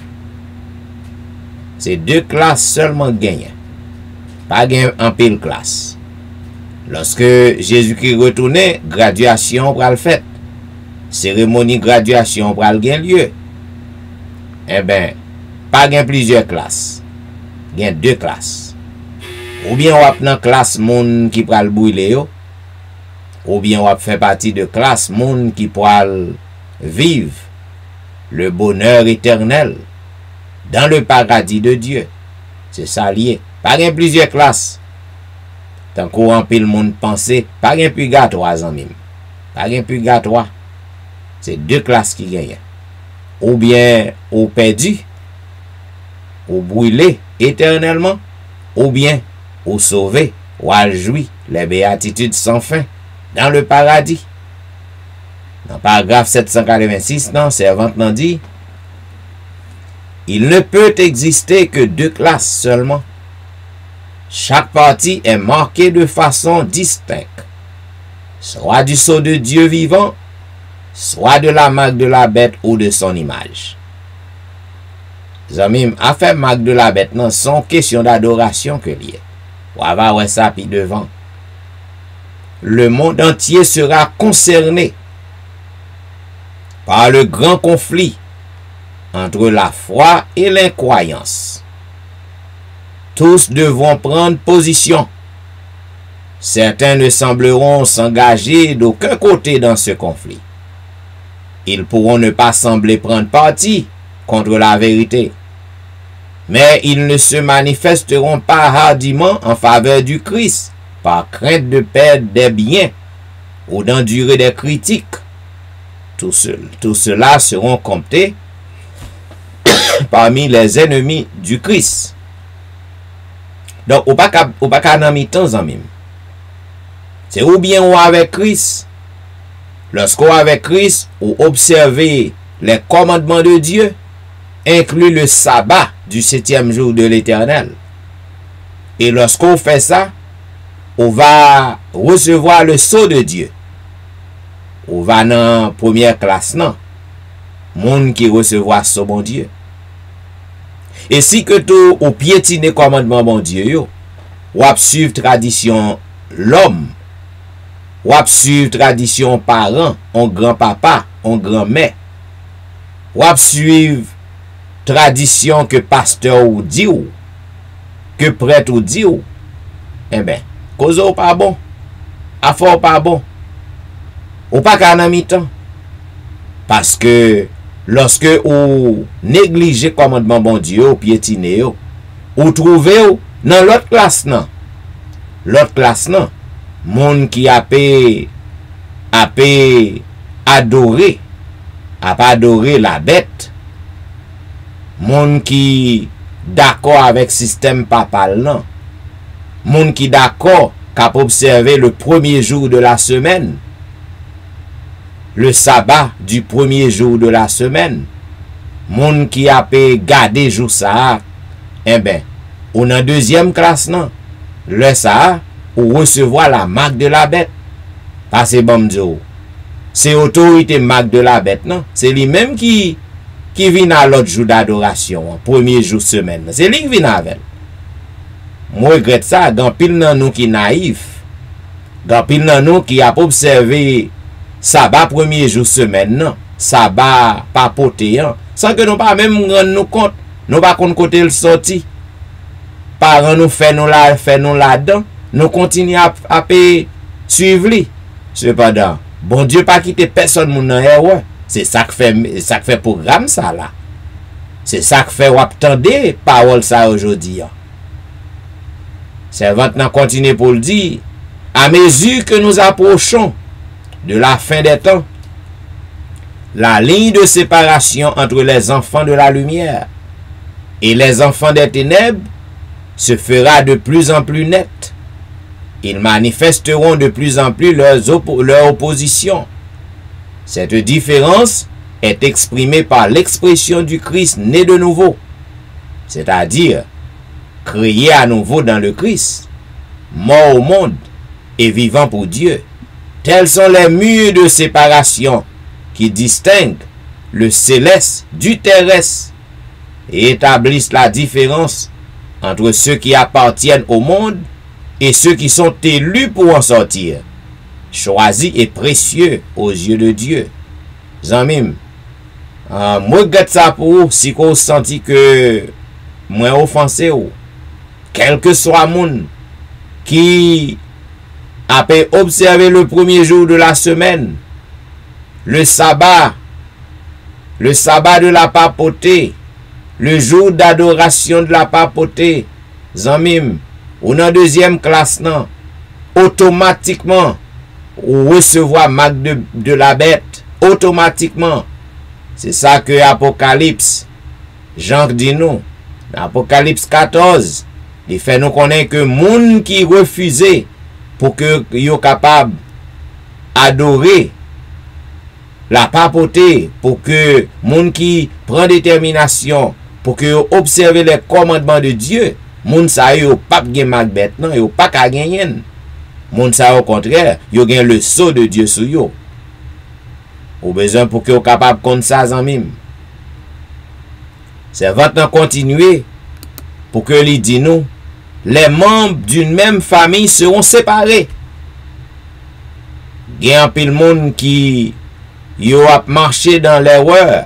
C'est deux classes seulement gagnent. Pas gagnent en pile classe. Lorsque Jésus-Christ retournait, graduation pour le fait. Cérémonie graduation pour le lieu. Eh bien, pas gain plusieurs classes. Gain deux classes. Ou bien on va prendre classe moun qui pral brûler yo, ou bien on va faire partie de classe moun qui pral vivre le bonheur éternel dans le paradis de Dieu. C'est ça lié. Pas gain plusieurs classes. Tant qu'on remplit le monde penser, pas gain purgatoire en même. Pas gain purgatoire. C'est deux classes qui gagnent. Ou bien ou perdu, ou brûlé éternellement, ou bien ou sauvé, ou à jouir les béatitudes sans fin dans le paradis. Dans le paragraphe 786, non, servante n'en dit, il ne peut exister que deux classes seulement. Chaque partie est marquée de façon distincte, soit du sceau de Dieu vivant, soit de la marque de la bête ou de son image. Zamim, affaire marque de la bête, non, sont question d'adoration que lié. On va voir ça puis devant. Le monde entier sera concerné par le grand conflit entre la foi et l'incroyance. Tous devront prendre position. Certains ne sembleront s'engager d'aucun côté dans ce conflit. Ils pourront ne pas sembler prendre parti contre la vérité, mais ils ne se manifesteront pas hardiment en faveur du Christ, par crainte de perdre des biens ou d'endurer des critiques. Tout cela seront comptés parmi les ennemis du Christ. Donc, ou pas qu'à mi-temps, amis. C'est ou bien ou avec Christ. Lorsqu'on avec Christ, ou observer les commandements de Dieu, inclut le sabbat du 7e jour de l'Éternel. Et lorsqu'on fait ça, on va recevoir le sceau de Dieu. On va dans la première classe, non? Monde qui recevra ce bon Dieu. Et si que tout ou piétiner commandement bon Dieu, ou ap suivre tradition l'homme, ou ap suivre tradition parent, on grand-papa, on grand-mère, ou ap suivre tradition que pasteur ou dit ou, que prêtre ou dit ou, eh ben, cause ou pas bon, affaire pas bon, ou pas qu'à nan mi-temps. Parce que lorsque ou négligez commandement bon Dieu, ou piétiner, ou trouvez ou dans l'autre classe nan. L'autre classe nan, monde qui a adoré la bête. Monde qui d'accord avec système papal nan. Monde qui d'accord qu'à observer le premier jour de la semaine. Le sabbat du premier jour de la semaine. Monde qui a gardé jour ça. Eh ben, ou dans deuxième classe non. Le ça ou recevoir la marque de la bête. Parce que bon Dieu. C'est autorité marque de la bête non. C'est lui-même qui vient à l'autre jour d'adoration, premier jour semaine. C'est lui qui vient avec. Moi regrette ça, dans pile nan nous qui naïf. Dans pile nan nous qui a observé sabbat premier jour semaine non. Sabbat papoté sans que nous pas même rendre nous compte, nous pas compte côté le sorti. Parents nous fait nous là-dedans, nous continuons à suivre lui. Cependant, bon Dieu pas quitter personne moun nan erreur. C'est ça que fait programme ça là. C'est ça que fait ou attendre parole ça aujourd'hui. Servante n'a continué pour le dire. À mesure que nous approchons de la fin des temps, la ligne de séparation entre les enfants de la lumière et les enfants des ténèbres se fera de plus en plus nette. Ils manifesteront de plus en plus leur opposition. Cette différence est exprimée par l'expression du Christ né de nouveau, c'est-à-dire créé à nouveau dans le Christ, mort au monde et vivant pour Dieu. Tels sont les murs de séparation qui distinguent le céleste du terrestre et établissent la différence entre ceux qui appartiennent au monde et ceux qui sont élus pour en sortir, choisis et précieux aux yeux de Dieu. Zanmim, moi regarde ça pour vous, si vous sentez que moi offensé ou, quel que soit monde qui a observé le premier jour de la semaine, le sabbat de la papauté, le jour d'adoration de la papauté, zanmim, ou dans deuxième classe, non, automatiquement, ou recevoir marque de la bête, automatiquement. C'est ça que Apocalypse, Jean dit nous, Apocalypse 14, il fait nous connaître que moun qui refusait pour que yo capable adorer la papauté, pour que moun qui prend détermination, pour que yo observe les commandements de Dieu, moun sa yo pas gen marque bête non, yo pas ka gagner. Moun sa au contraire, yo gen le sceau de Dieu sur yo. Ou besoin pour que yo capable contre ça zanmim. C'est maintenant continuer pour que lui dit nous, les membres d'une même famille seront séparés. Gen pile monde qui yo a marché dans l'erreur.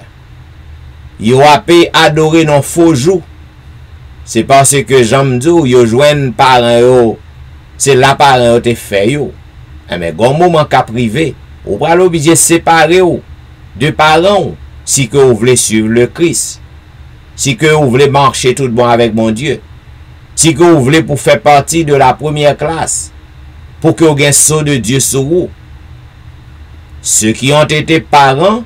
yo apé adorer non faux jou. C'est parce que j'aime dire yo joignent parents yo, c'est la parents yo te fait yo. Mais gon moment ka privé, ou pral obligé séparer ou de parents si que vous voulez suivre le Christ. Si que vous voulez marcher tout bon avec mon Dieu. Si que vous voulez pour faire partie de la première classe. Pour que vous ayez un saut de Dieu sur vous. Ceux qui ont été parents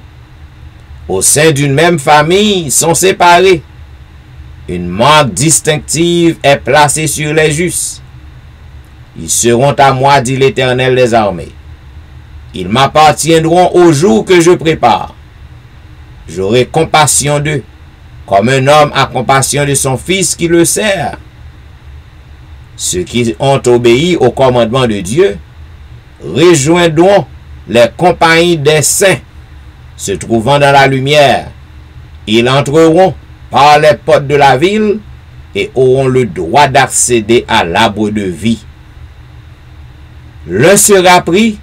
au sein d'une même famille sont séparés. Une marque distinctive est placée sur les justes. Ils seront à moi, dit l'Éternel des armées. Ils m'appartiendront au jour que je prépare. J'aurai compassion d'eux, comme un homme a compassion de son fils qui le sert. Ceux qui ont obéi au commandement de Dieu rejoindront les compagnies des saints se trouvant dans la lumière. Ils entreront par les portes de la ville et auront le droit d'accéder à l'arbre de vie. L'un sera pris,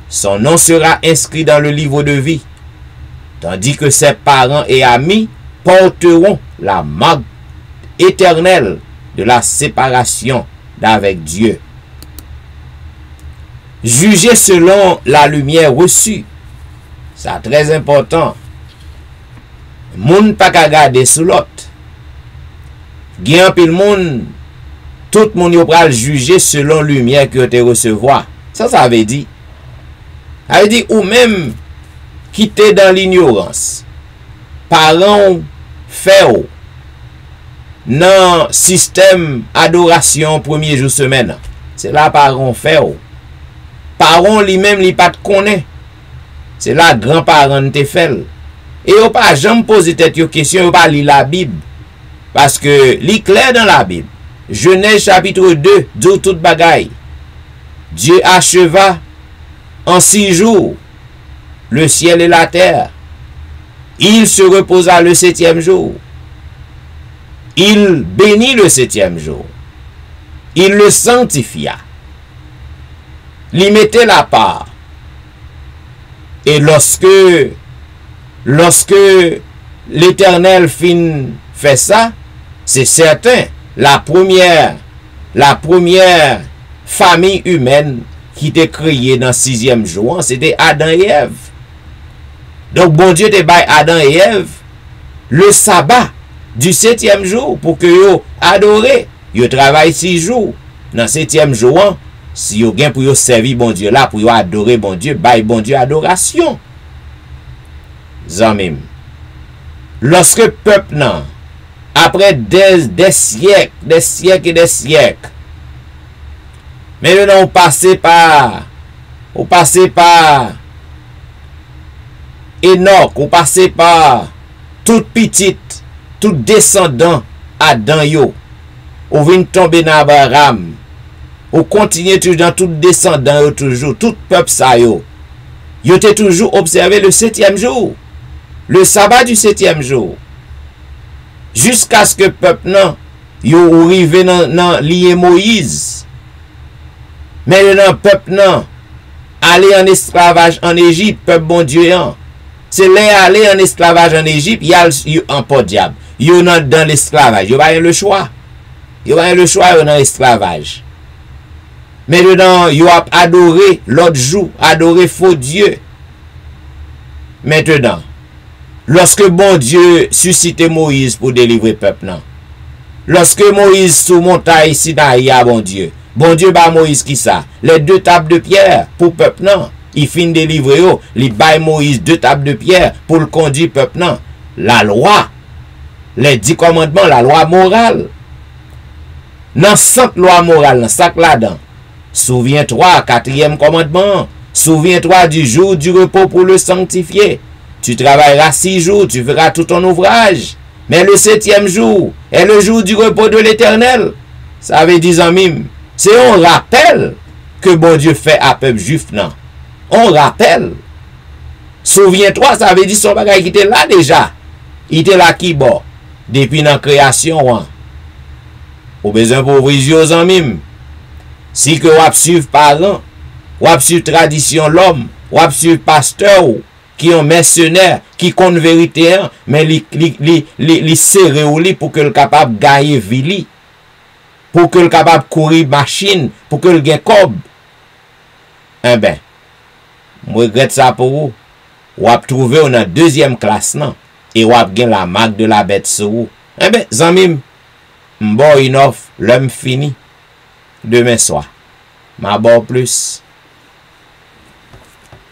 son nom sera inscrit dans le livre de vie, tandis que ses parents et amis porteront la marque éternelle de la séparation d'avec Dieu. Juger selon la lumière reçue, c'est très important. Moun pa ka gade sou lot. Gen pile moun, tout moun yo pral juger selon lumière que te recevoir. Ça veut dire. Ça veut dire ou même qui te dans l'ignorance. Parents fait ou dans système adoration premier jour semaine. C'est là parents fait ou. Parents lui-même li pas connaît. C'est là grand-parent te fait. Et yo pas jamais poser tête yo question, yo pas lire la Bible. Parce que li clair dans la Bible. Genèse chapitre 2, dit toute bagaille. Dieu acheva en 6 jours le ciel et la terre. Il se reposa le 7e jour. Il bénit le 7e jour. Il le sanctifia. Il mettait la part. Et lorsque l'Éternel fait ça, c'est certain, la première famille humaine qui était créée dans le 6e jour, c'était Adam et Ève. Donc bon Dieu te bail Adam et Ève le sabbat du 7e jour pour que yo adorent. Yo travaille 6 jours. Dans le 7e jour, si yo gen pour yo servir bon Dieu là, pour yo adorer bon Dieu, bail bon Dieu adoration. Zamim. Lorsque peuple nan, après des siècles, et des siècles, maintenant on passait par Enoch, on passait par toute petite, tout descendant Adam yo, on vient tomber dans Abraham, on continue toujours dans tout descendant yo toujours, tout peuple ça yo, yo te toujours observé le 7e jour. Le sabbat du 7e jour. Jusqu'à ce que le peuple nan, yo arrive dans lié Moïse. Maintenant, le peuple nan, aller en esclavage en Égypte, peuple bon Dieu. C'est là aller en esclavage en Égypte, y a un pot diable. Yo dans l'esclavage. Yo pas le choix. Yo pas le choix dans l'esclavage. Maintenant, yo a adoré l'autre jour, adoré faux Dieu. Maintenant, lorsque bon Dieu suscitait Moïse pour délivrer le peuple, non. Lorsque Moïse sous montagne Sinaï a bon Dieu bat Moïse qui ça? Les 2 tables de pierre pour le peuple, non. Il finit délivrer, il baille Moïse 2 tables de pierre pour le conduire le peuple, non. La loi, les 10 commandements, la loi morale. Dans 5 lois morales, dans 5 là-dedans. Souviens-toi, 4e commandement. Souviens-toi du jour du repos pour le sanctifier. Tu travailleras 6 jours, tu feras tout ton ouvrage. Mais le 7e jour est le jour du repos de l'Éternel. Ça veut dire, amim, c'est un rappel que bon Dieu fait à peuple juif, non. On rappelle. Souviens-toi, ça veut dire son bagage qui était là déjà. Il était là qui bon. Depuis la création, hein. Au besoin pour ouvrir aux amim. Si que vous suivez parents, vous suivez tradition l'homme, vous suivez pasteur, qui est un mercenaire, qui compte vérité, mais li serré ou li pour que le capable gagner vili, pour que le capable courir machine, pour que le gagne cob. Eh ben, je regrette ça pour vous. Ou ap trouvé ou dans deuxième classe non, et ou ap gen la marque de la bête sur vous. Eh ben, zanmim, m'bo une offre, l'homme fini. Demain soir, ma bon plus.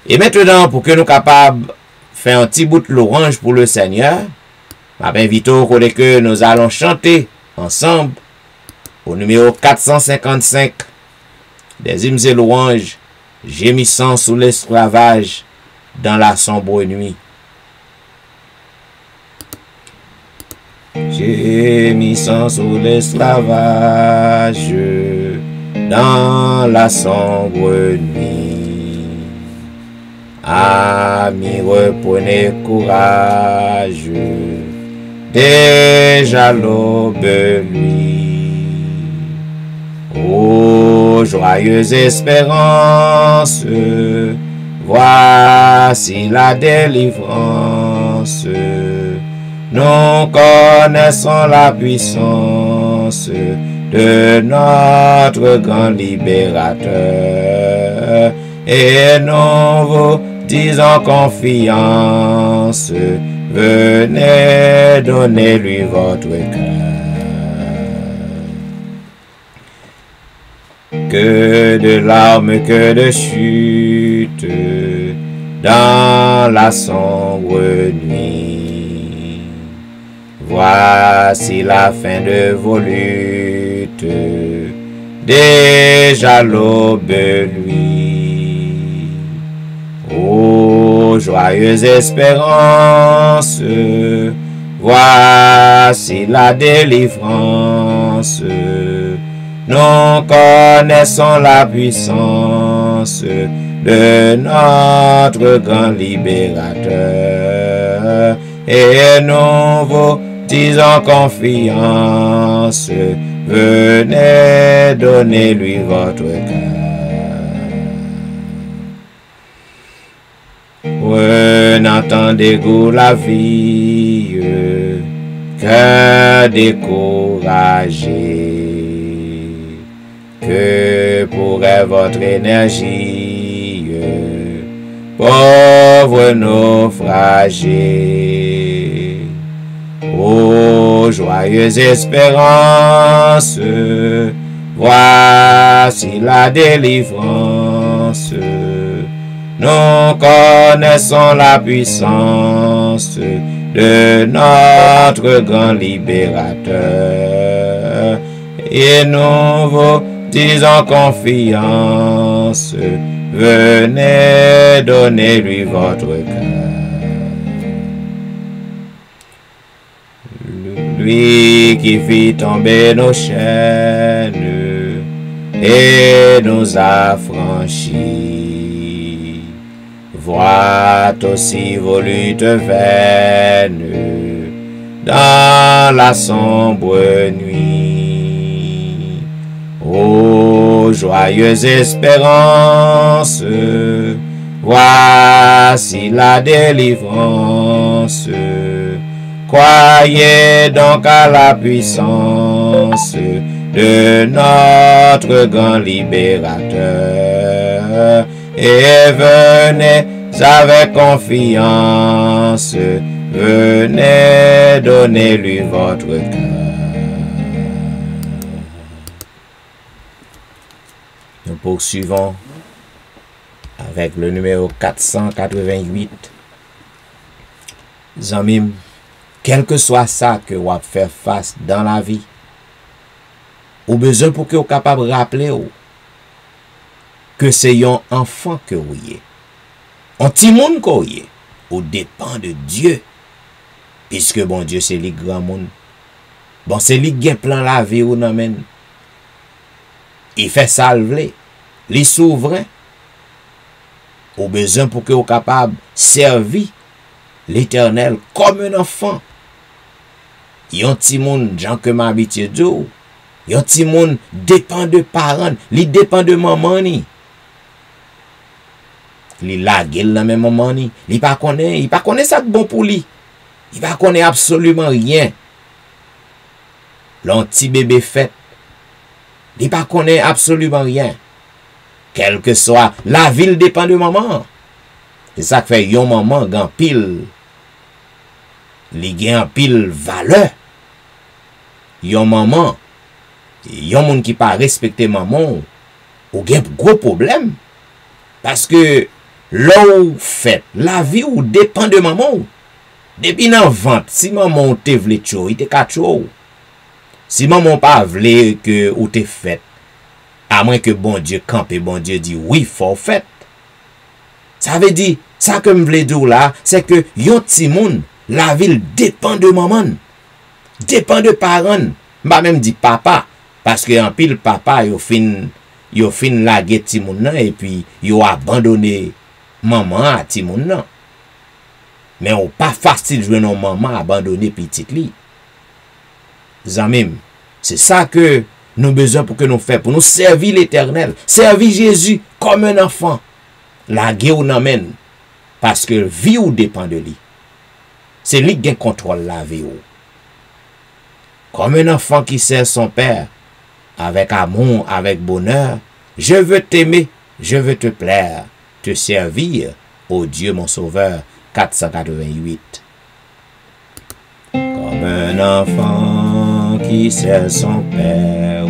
Et maintenant, pour que nous capables de faire un petit bout de l'orange pour le Seigneur, je m'invite au côté que nous allons chanter ensemble au numéro 455 des hymnes et louanges, gémissant sous l'esclavage dans la sombre nuit. Gémissant sous l'esclavage dans la sombre nuit. Amis, reprenez courage, déjà l'aube nuit. Ô joyeuse espérance, voici la délivrance. Nous connaissons la puissance de notre grand libérateur, et nous vous disons confiance, venez donner-lui votre cœur. Que de larmes, que de chute dans la sombre nuit. Voici la fin de vos luttes, déjà l'aube luit. Ô joyeuse espérance, voici la délivrance. Nous connaissons la puissance de notre grand libérateur, et nous vous disons confiance, venez donner-lui votre cœur. Entendez-vous la vie, cœur découragé, que pourrait votre énergie, pauvre naufragé. Ô joyeuse espérance, voici la délivrance. Nous connaissons la puissance de notre grand libérateur, et nous vous disons confiance, venez donner-lui votre cœur. Lui qui fit tomber nos chaînes et nous a franchis, voit aussi vos luttes vaines dans la sombre nuit. Ô joyeuse espérance, voici la délivrance. Croyez donc à la puissance de notre grand libérateur, et venez avec confiance, venez donner-lui votre cœur. Nous poursuivons avec le numéro 488. Zamim, quel que soit ça que vous avez fait face dans la vie, ou besoin pour que vous soyez capable de rappeler que c'est un enfant que vous êtes. Un petit monde que vous êtes. Ou dépend de Dieu. Puisque bon Dieu c'est le grand monde. Bon c'est lui qui a plan la vie ou non men. Il fait salver. Les souverains. Ou besoin pour que vous soyez capable de servir l'Éternel comme un enfant. Yon ti moun, jan que m'habitué d'eau. Yon ti moun dépend de parents, li dépend de maman ni. li lage dans même moment ni. Il pas connaît ça de bon pour lui. Il pas connaît absolument rien. L'anti bébé fait. Il pas connaît absolument rien. Quel que soit la ville dépend de maman. C'est ça que fait yon maman gan pile. Li gen pile valeur. Yon maman, yon moun qui pas respecter maman, ou gen gros problème. Parce que l'on fait la vie ou dépend de maman. Depuis nan vente, si maman te vle tcho, il te ka tcho. Si maman pas vle que ou te fait, à moins que bon Dieu campe et bon Dieu dit oui, faut fait. Ça veut dire, ça que me vle dire là, c'est que yon ti moun, la ville dépend de maman. Dépend de parents. M'a même dit papa. Parce que en pile papa, yo fin lage ti moun nan, et puis yo abandonné maman à ti moun nan. Mais on pas facile jouer non maman abandonné petite li. Zamim, c'est ça que nous besoin pour que nous faisons, pour nous servir l'Éternel, servir Jésus comme un enfant. La guerre ou n'amène, parce que vie ou dépend de lui. C'est lui qui contrôle la vie ou. Comme un enfant qui sert son père, avec amour, avec bonheur, je veux t'aimer, je veux te plaire, te servir, ô Dieu mon sauveur. 488. Comme un enfant qui sert son père,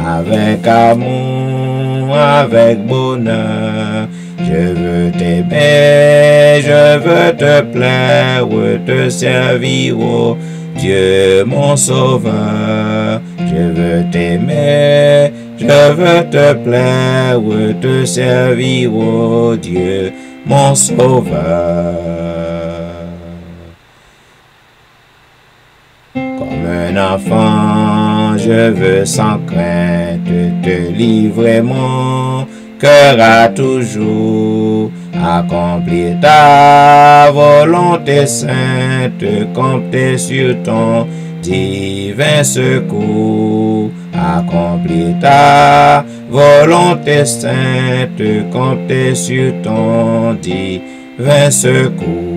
avec amour, avec bonheur, je veux t'aimer, je veux te plaire, te servir, ô Dieu mon sauveur. Je veux t'aimer, je veux te plaire, te servir, ô Dieu mon sauveur. Comme un enfant, je veux sans crainte te livrer mon cœur à toujours, accomplir ta volonté sainte, compter sur ton divin secours, accomplir ta volonté sainte, compter sur ton divin secours.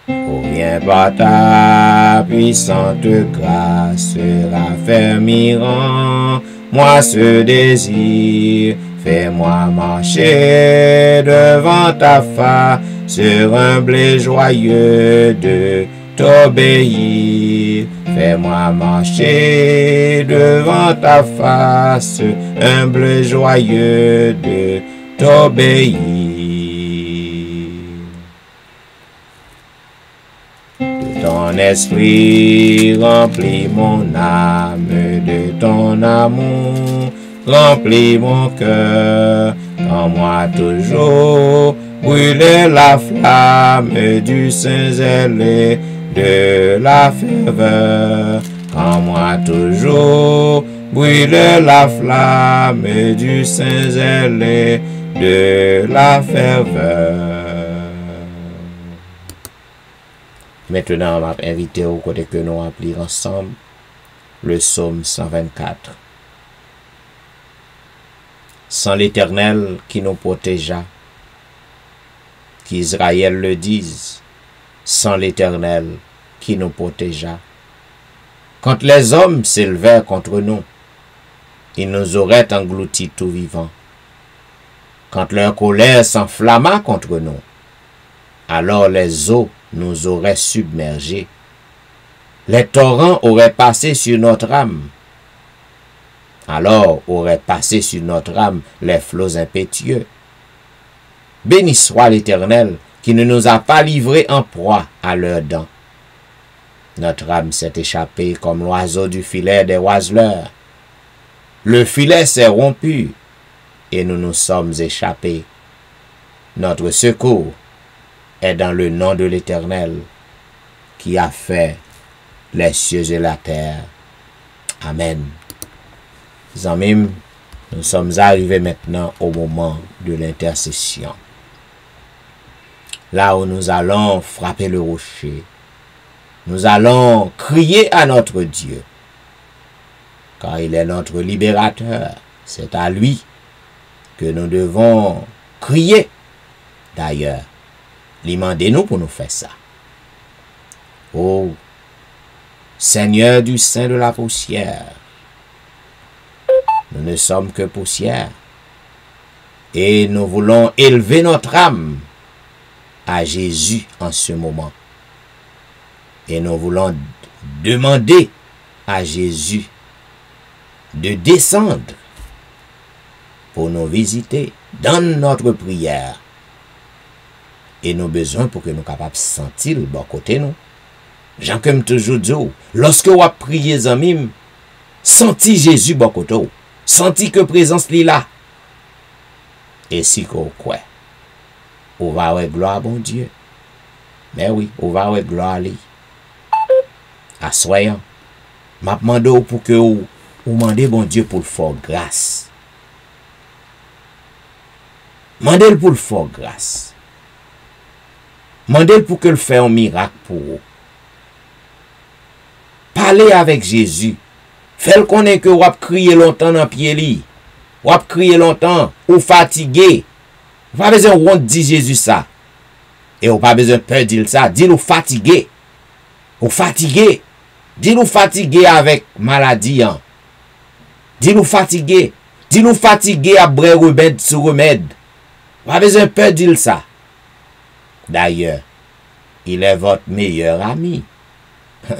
Viens par ta puissante grâce, raffermir en moi ce désir. Fais-moi marcher devant ta face, humble et joyeux de t'obéir. Fais-moi marcher devant ta face, humble et joyeux de t'obéir. De ton esprit remplis mon âme, de ton amour remplis mon cœur. En moi toujours brûler la flamme du saint zèle et de la ferveur. En moi toujours brûler la flamme du saint zèle et de la ferveur. Maintenant, on va inviter au côté que nous appelons ensemble le psaume 124. Sans l'Éternel qui nous protégea, qu'Israël le dise, sans l'Éternel qui nous protégea. Quand les hommes s'élevèrent contre nous, ils nous auraient engloutis tout vivants. Quand leur colère s'enflamma contre nous, alors les eaux nous auraient submergés. Les torrents auraient passé sur notre âme. Alors auraient passé sur notre âme les flots impétueux. Béni soit l'Éternel qui ne nous a pas livrés en proie à leurs dents. Notre âme s'est échappée comme l'oiseau du filet des oiseleurs. Le filet s'est rompu et nous nous sommes échappés. Notre secours est dans le nom de l'Éternel qui a fait les cieux et la terre. Amen. Zamim, nous sommes arrivés maintenant au moment de l'intercession. Là où nous allons frapper le rocher, nous allons crier à notre Dieu, car il est notre libérateur. C'est à lui que nous devons crier. D'ailleurs, demandez-nous pour nous faire ça. Oh, Seigneur du sein de la poussière, nous ne sommes que poussière et nous voulons élever notre âme à Jésus en ce moment. Et nous voulons demander à Jésus de descendre pour nous visiter dans notre prière. Et nous avons besoin pour que nous soyons capables de sentir le bon côté nous. Jean comme toujours dit, lorsque vous priez en mime, senti Jésus bon côté, senti que présence est là. Et si vous croyez, on va avoir gloire à bon Dieu. Mais oui, on va avoir gloire à lui. À soyons, m'a demandé pour que vous demandez bon Dieu pour le faire grâce. Mandez pour le faire grâce. Mandez pour que le fasse un miracle pour vous. Parlez avec Jésus. Faites connaître que vous avez crié longtemps dans le pied. Vous avez crié longtemps, ou fatigué. Vous n'avez pas besoin de dire Jésus ça. Et vous n'avez pas besoin de peur dire ça. Dis-le fatigué. Ou fatigué. Dis-le fatigué avec maladie. Hein. Dis-le fatigué. Dis-le fatigué à bré remède sur remède. Vous n'avez pas besoin de peur dire ça. D'ailleurs, il est votre meilleur ami.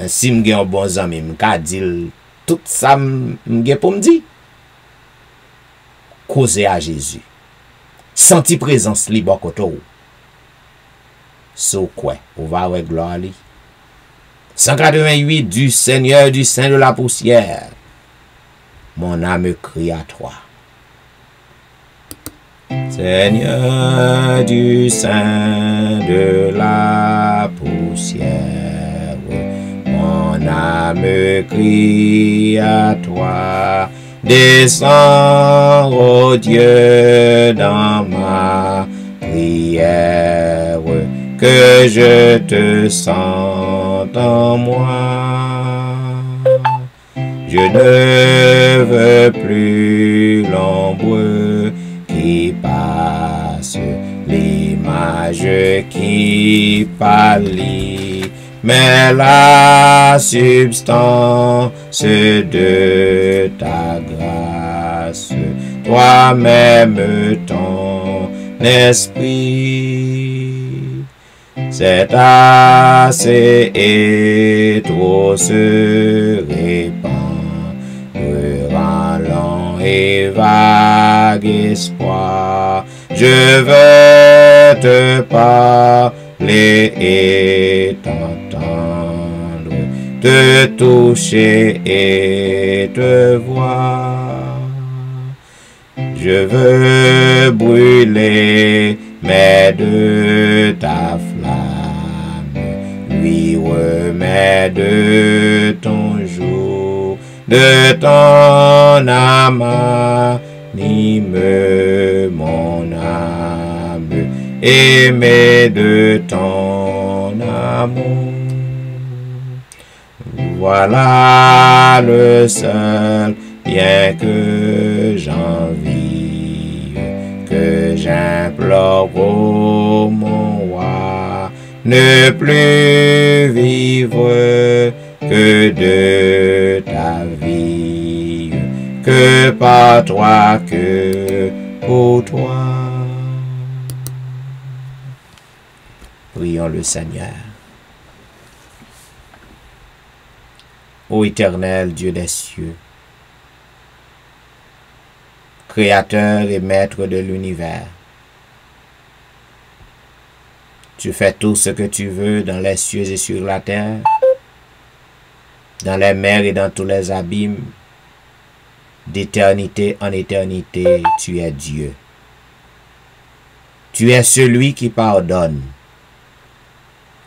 Si je suis un bon ami, je peux dire tout ça pour me dire. Causez à Jésus. Senti présence libre côté. So quoi? On va avec gloire à lui. 188 du Seigneur du sein de la poussière. Mon âme crie à toi. Seigneur du sein de la poussière, mon âme crie à toi. Descends, ô Dieu, dans ma prière, que je te sente en moi. Je ne veux plus l'ombre qui passe, l'image qui pâlit, mais la substance de ta grâce, toi-même ton esprit, c'est assez et trop se répand, rend long et vague espoir. Je veux te parler et t'entendre, te toucher et te voir. Je veux brûler, mais de ta flamme, lui remet de ton jour, de ton âme, anime mon âme, aimé de ton amour. Voilà le seul bien que j'envie, que j'implore pour mon roi, ne plus vivre que de ta vie, que par toi, que pour toi. Prions le Seigneur. Ô Éternel Dieu des cieux, Créateur et Maître de l'univers, tu fais tout ce que tu veux dans les cieux et sur la terre, dans les mers et dans tous les abîmes. D'éternité en éternité, tu es Dieu. Tu es celui qui pardonne.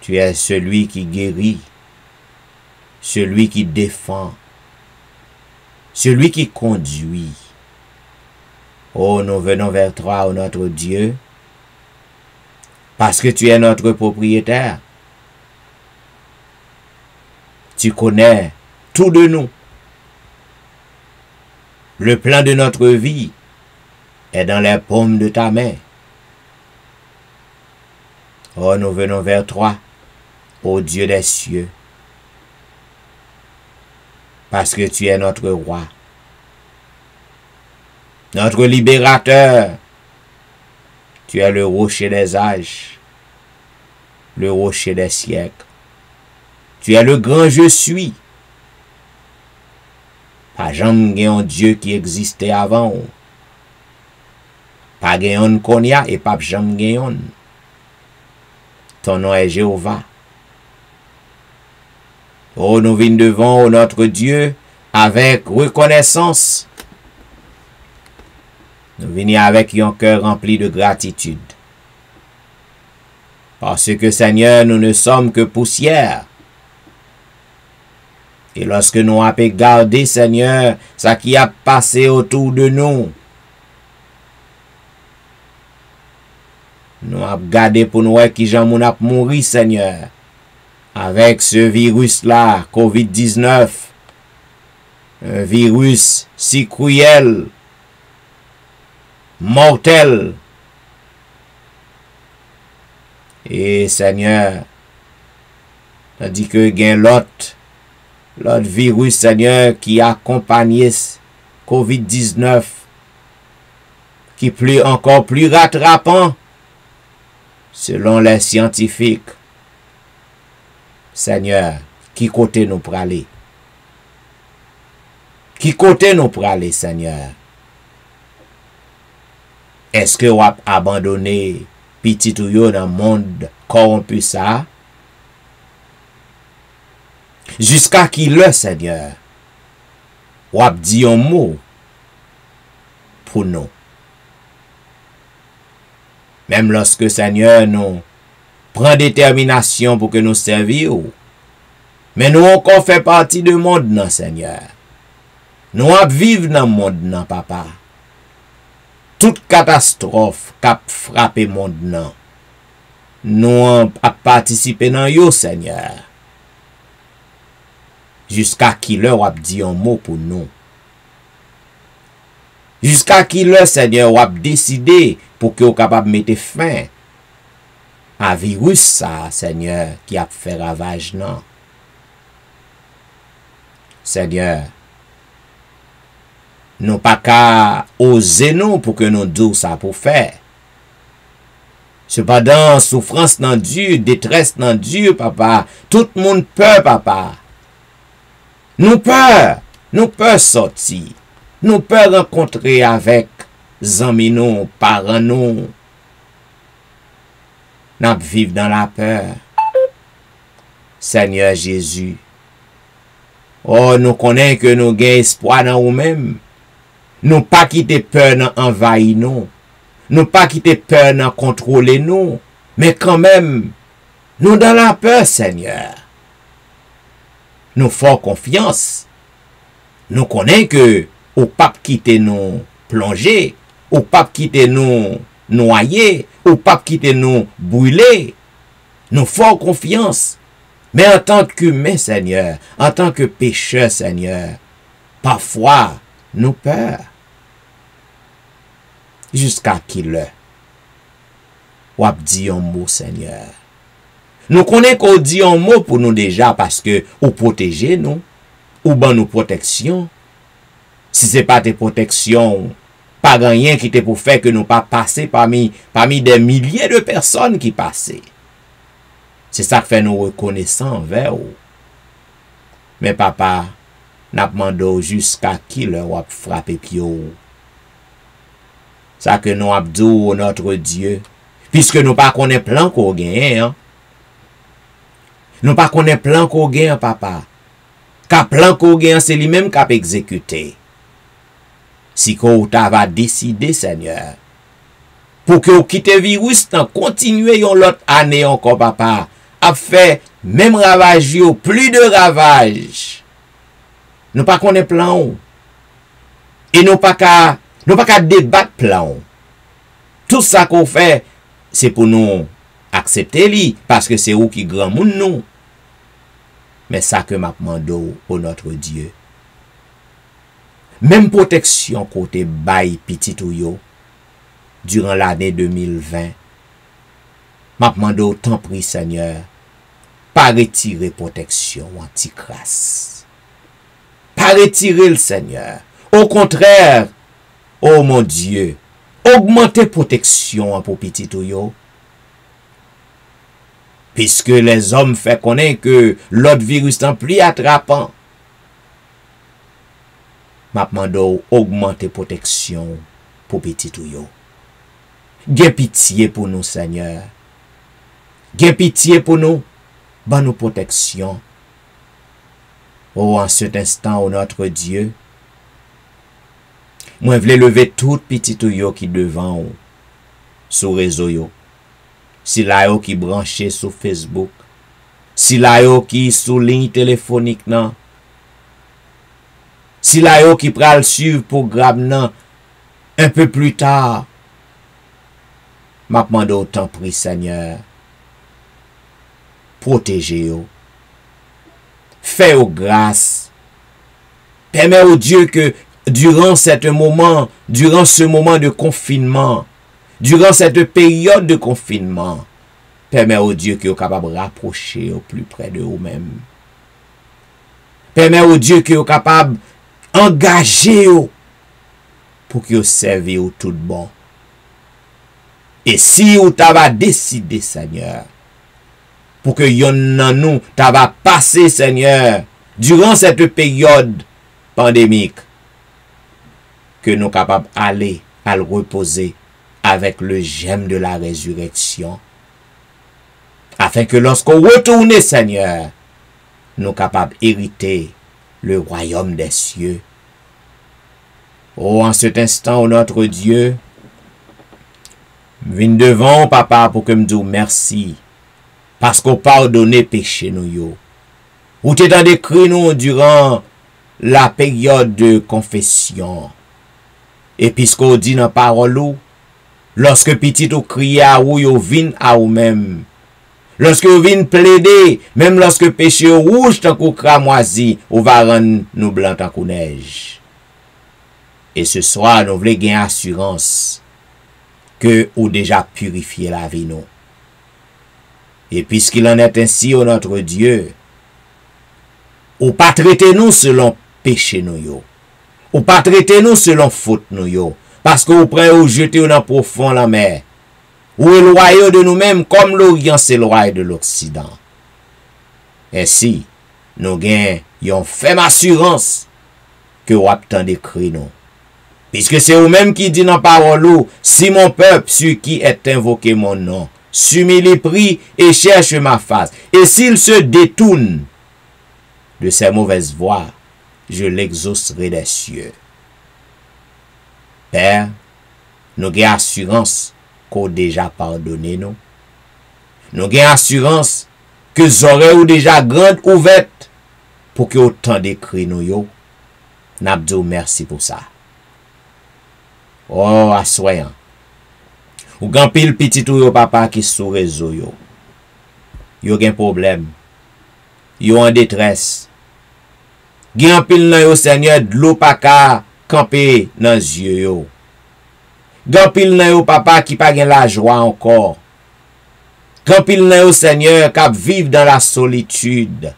Tu es celui qui guérit. Celui qui défend. Celui qui conduit. Oh, nous venons vers toi, ô notre Dieu, parce que tu es notre propriétaire. Tu connais tout de nous. Le plan de notre vie. est dans les paumes de ta main. Oh, nous venons vers toi, ô Dieu des cieux, parce que tu es notre roi, notre libérateur. Tu es le rocher des âges, le rocher des siècles. Tu es le grand je suis. Pas jamais un Dieu qui existait avant. Pas gayon konya et pas jamais gayon. Ton nom est Jéhovah. Oh, nous venons devant notre Dieu avec reconnaissance. Nous venons avec un cœur rempli de gratitude. Parce que, Seigneur, nous ne sommes que poussière. Et lorsque nous avons gardé, Seigneur, ça qui a passé autour de nous, nous avons gardé pour nous qui j'en a mouru, Seigneur, avec ce virus-là, COVID-19, un virus si cruel, mortel. Et Seigneur, tandis que gain l'autre virus, Seigneur, qui accompagne COVID-19, qui est encore plus rattrapant, selon les scientifiques. Seigneur, qui côté nous pour aller? Qui côté nous pour aller, Seigneur? Est-ce que vous avez abandonné petit ou yo dans le monde corrompu ça? Jusqu'à qui le Seigneur, vous avez dit un mot pour nous. Même lorsque Seigneur nous prend détermination pour que nous servions, mais nous encore fait partie du monde, non, Seigneur. Nous vivons dans le monde, non, papa. Toute catastrophe qui a frappé le monde, non. Nous avons participé dans yo, Seigneur. Jusqu'à qui leur a dit un mot pour nous. Jusqu'à qui le Seigneur a décidé pour que vous capable de mettre fin à virus ça, Seigneur, qui a fait ravage, non. Seigneur, nous pas qu'à oser nous pour que nous disions ça pour faire. Cependant, souffrance dans Dieu, détresse dans Dieu, papa. Tout le monde peur, papa. Nous peur sortir. Nous peur rencontrer avec amis nous, parents nous. Nous vivons dans la peur. Seigneur Jésus. Oh, nous connaissons que nous avons espoir dans nous-mêmes. Nous pas quitter peur dans envahir nous. Nous pas quitter peur dans contrôler nous. Mais quand même, nous dans la peur, Seigneur. Nous faisons confiance. Nous connaissons que au pas quitter nous plonger, au pas quitter nous noyer, au pas quitter nous brûler. Nous faisons confiance. Mais en tant qu'humain, Seigneur, en tant que pécheur, Seigneur, parfois, nous peur. Jusqu'à qui le? Ou a dit un mot, Seigneur. Nous connaissons qu'on dit un mot pour nous déjà parce que ou protéger nous, ou ban nous protection. Si ce n'est pas tes protections, pas rien qui te pour faire que nous pas passer parmi des milliers de personnes qui passaient. C'est ça qui fait nous reconnaissants envers vous. Mais papa, n'a demandé jusqu'à qui leur a frappé pied. Ça que nous abdou notre Dieu, puisque nous pas connaît plan qu'on gagne, hein? Nous pas connaît plan qu'on gagne, papa. Car plan qu'on gagne, c'est lui-même qui a exécuté. Si qu'on va décider, Seigneur, pour que vous quittez le virus, continuez l'autre année encore, papa, a fait même ravage, plus de ravage. Nous pas connaît plan. Et nous pas qu'à débattre plan. Tout ça qu'on fait, c'est pour nous accepter lui, parce que c'est où qui grand monde nous. Mais ça que m'a demandé au notre Dieu. Même protection côté bail petit ou yo, durant l'année 2020. M'a demandé autant pris, Seigneur, pas retirer protection anti-crasse. Pas retirer le Seigneur. Au contraire, oh mon Dieu, augmenter protection pour petit yo. Puisque les hommes fait connaître que l'autre virus est plus attrapant. M'a demandé augmenter protection pour petit yo. Gen pitié pour nous, Seigneur. Gen pitié pour nous. Ban nous protection. Oh, en cet instant, oh notre Dieu, moi, je voulais lever tout petit yo qui devant ou, sur réseau yo. Si la yo qui branché sur Facebook, si la yo qui sur ligne téléphonique nan, si la yo qui pral suivre programme nan, un peu plus tard, m'a demandé autant pris, Seigneur, protégez yo, fais au grâce, permets au Dieu que durant ce moment de confinement, durant cette période de confinement, permets au Dieu que vous capable de rapprocher au plus près de vous-même. Permets au Dieu que vous capable d'engager pour que vous servez au tout bon. Et si vous avez décidé, Seigneur, pour que yon nan nous t'ava passé, Seigneur, durant cette période pandémique, que nous capables d'aller à le reposer avec le gemme de la résurrection, afin que lorsqu'on retourne, Seigneur, nous capables d'hériter le royaume des cieux. Oh, en cet instant, oh notre Dieu, viens devant, Papa, pour que me dise merci, parce qu'on pardonne péché nous yo. Ou t'es dans des cris nous durant la période de confession. Et puisqu'on dit dans parole ou, lorsque petit ou crié à ou yo vin à ou même. Lorsque vous vin plaider, même lorsque péché rouge tant qu'au cramoisi, ou va rendre nous blanc tant qu'au neige. Et ce soir, nous voulons gagner assurance que ou déjà purifié la vie nous. Et puisqu'il en est ainsi, ô notre Dieu, ou pas traiter nous selon péché nous yo. Ou pas traiter nous selon faute nous yo. Parce que vous prenez ou jeter dans profond la mer. Ou éloigner de nous-mêmes comme l'Orient s'éloigne de l'Occident. Ainsi, nous gagnons une ferme assurance que vous attendez d'écrire nous. Puisque c'est vous-même qui dit dans la parole, si mon peuple, celui qui est invoqué mon nom, s'humilie, prie et cherche ma face, et s'il se détourne de ses mauvaises voies, je l'exaucerai des cieux. Père, nous avons assurance qu'on a déjà pardonné nous. Nous avons assurance que les oreilles ont déjà grandes ouvertes pour que autant d'écrits nous yo. Nous disons merci pour ça. Oh, assoyant. Ou gan pile petit ou yo papa qui sous réseau yo. Yo gen problème. Yo en détresse. Gen pile nan yo Seigneur de l'eau pa ka camper dans yeux yo. Gen pile nan yo papa qui pa gen la joie encore. Gen pile nan yo Seigneur qui vivent dans la solitude.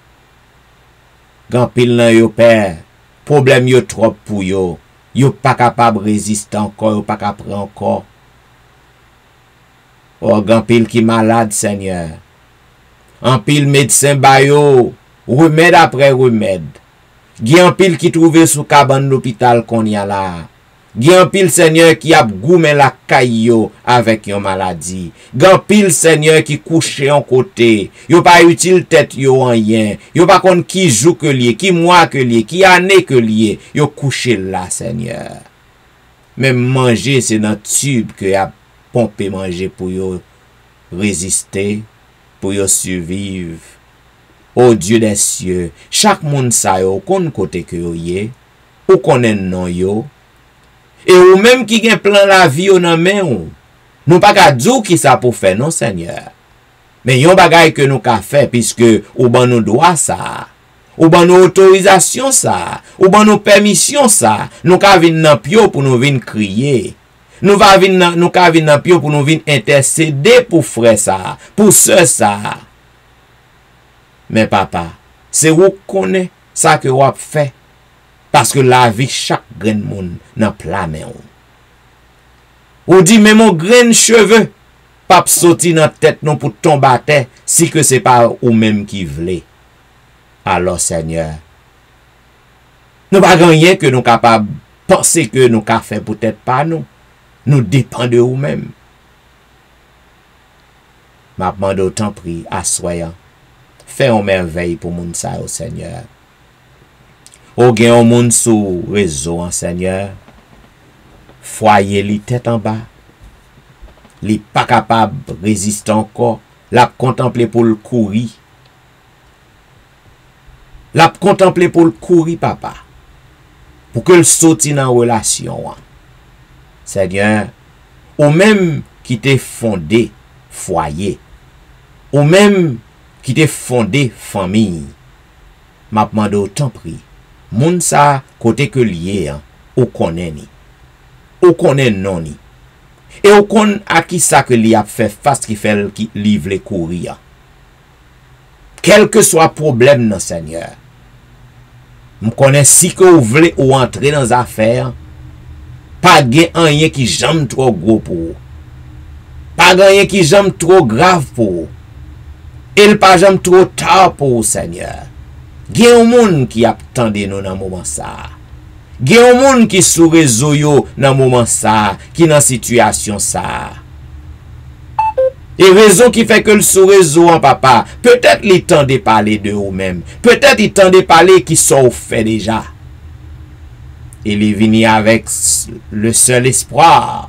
Gen pile nan yo Père, problème yo trop pour yo. Yo pas capable résister encore, yo pas capable encore. Oh, gen pile qui malade Seigneur. En pile médecin ba yo, remède après remède. Gen pile qui trouvé sous cabane l'hôpital qu'on y a là. Gen pile Seigneur qui a goumé la caillou avec yon maladie. Gen pile Seigneur qui couche en côté. Yo pas utile tête yo en rien. Yo pas kon qui joue que lié, qui mois que lié, qui année que lié. Yo couché là Seigneur. Même manger c'est dans tube que y a pompé manger pour yo résister, pour yo survivre. Oh Dieu des cieux, chaque monde sa yo kon côté que yo yé, ou konnen non yo. Et ou même qui gen plan la vie ou nan men ou. Nous pas ka dou qui ça pour faire non Seigneur. Mais yon bagay que nous ka fait puisque ou ban nous droit ça. Ou ban nous autorisation ça. Ou ban nous permission ça. Nous ka vin nan pio pour nous vin crier. nous va venir nous ka venir dans pied pour nous venir intercéder pour frère ça, pour sœur ça. Mais papa, c'est vous connaît ça que vous fait parce que la vie chaque grain de monde dans planète. Ou dit même mon grain de cheveux pas sorti dans tête non pour tomber à terre si que c'est pas ou même qui voulez. Alors Seigneur, nous pas rien que nous capables penser que nous ka fait peut-être pas nous. Nous dépend de vous-même. M'a demandé autant pris assoyant. Fais une merveille pour moun sa au Seigneur. Ou gen un moun sou réseau Seigneur. Foyer li tête en bas. Li pas capable résister encore. L'a contempler pour le courir. L'a contempler pour le courir papa. Pour que le sorti dans relation. Seigneur, ou même qui t'est fondé foyer, ou même qui t'est fondé famille, m'a demandé autant prix. Moun sa côté que lié, ou connaît ni, ou connaît non ni, et ou connaît à qui ça que li a fait face qui fait qui livre les courir. Quel que soit problème non Seigneur, m'connais si que vous voulez ou entrer dans les affaires. Pas gen rien qui jambe trop gros pour vous. Pas rien qui jambe trop grave pour vous. Et pas jambe trop tard pour vous, Seigneur. Gen un monde qui attendait nous dans moment ça. Gen un monde qui sous réseau yo dans moment ça, qui dans situation ça. Et raison qui fait que le sous réseau en papa, peut-être il temps de parler de vous-même. Peut-être il temps de parler qui sont fait déjà. Il est venu avec le seul espoir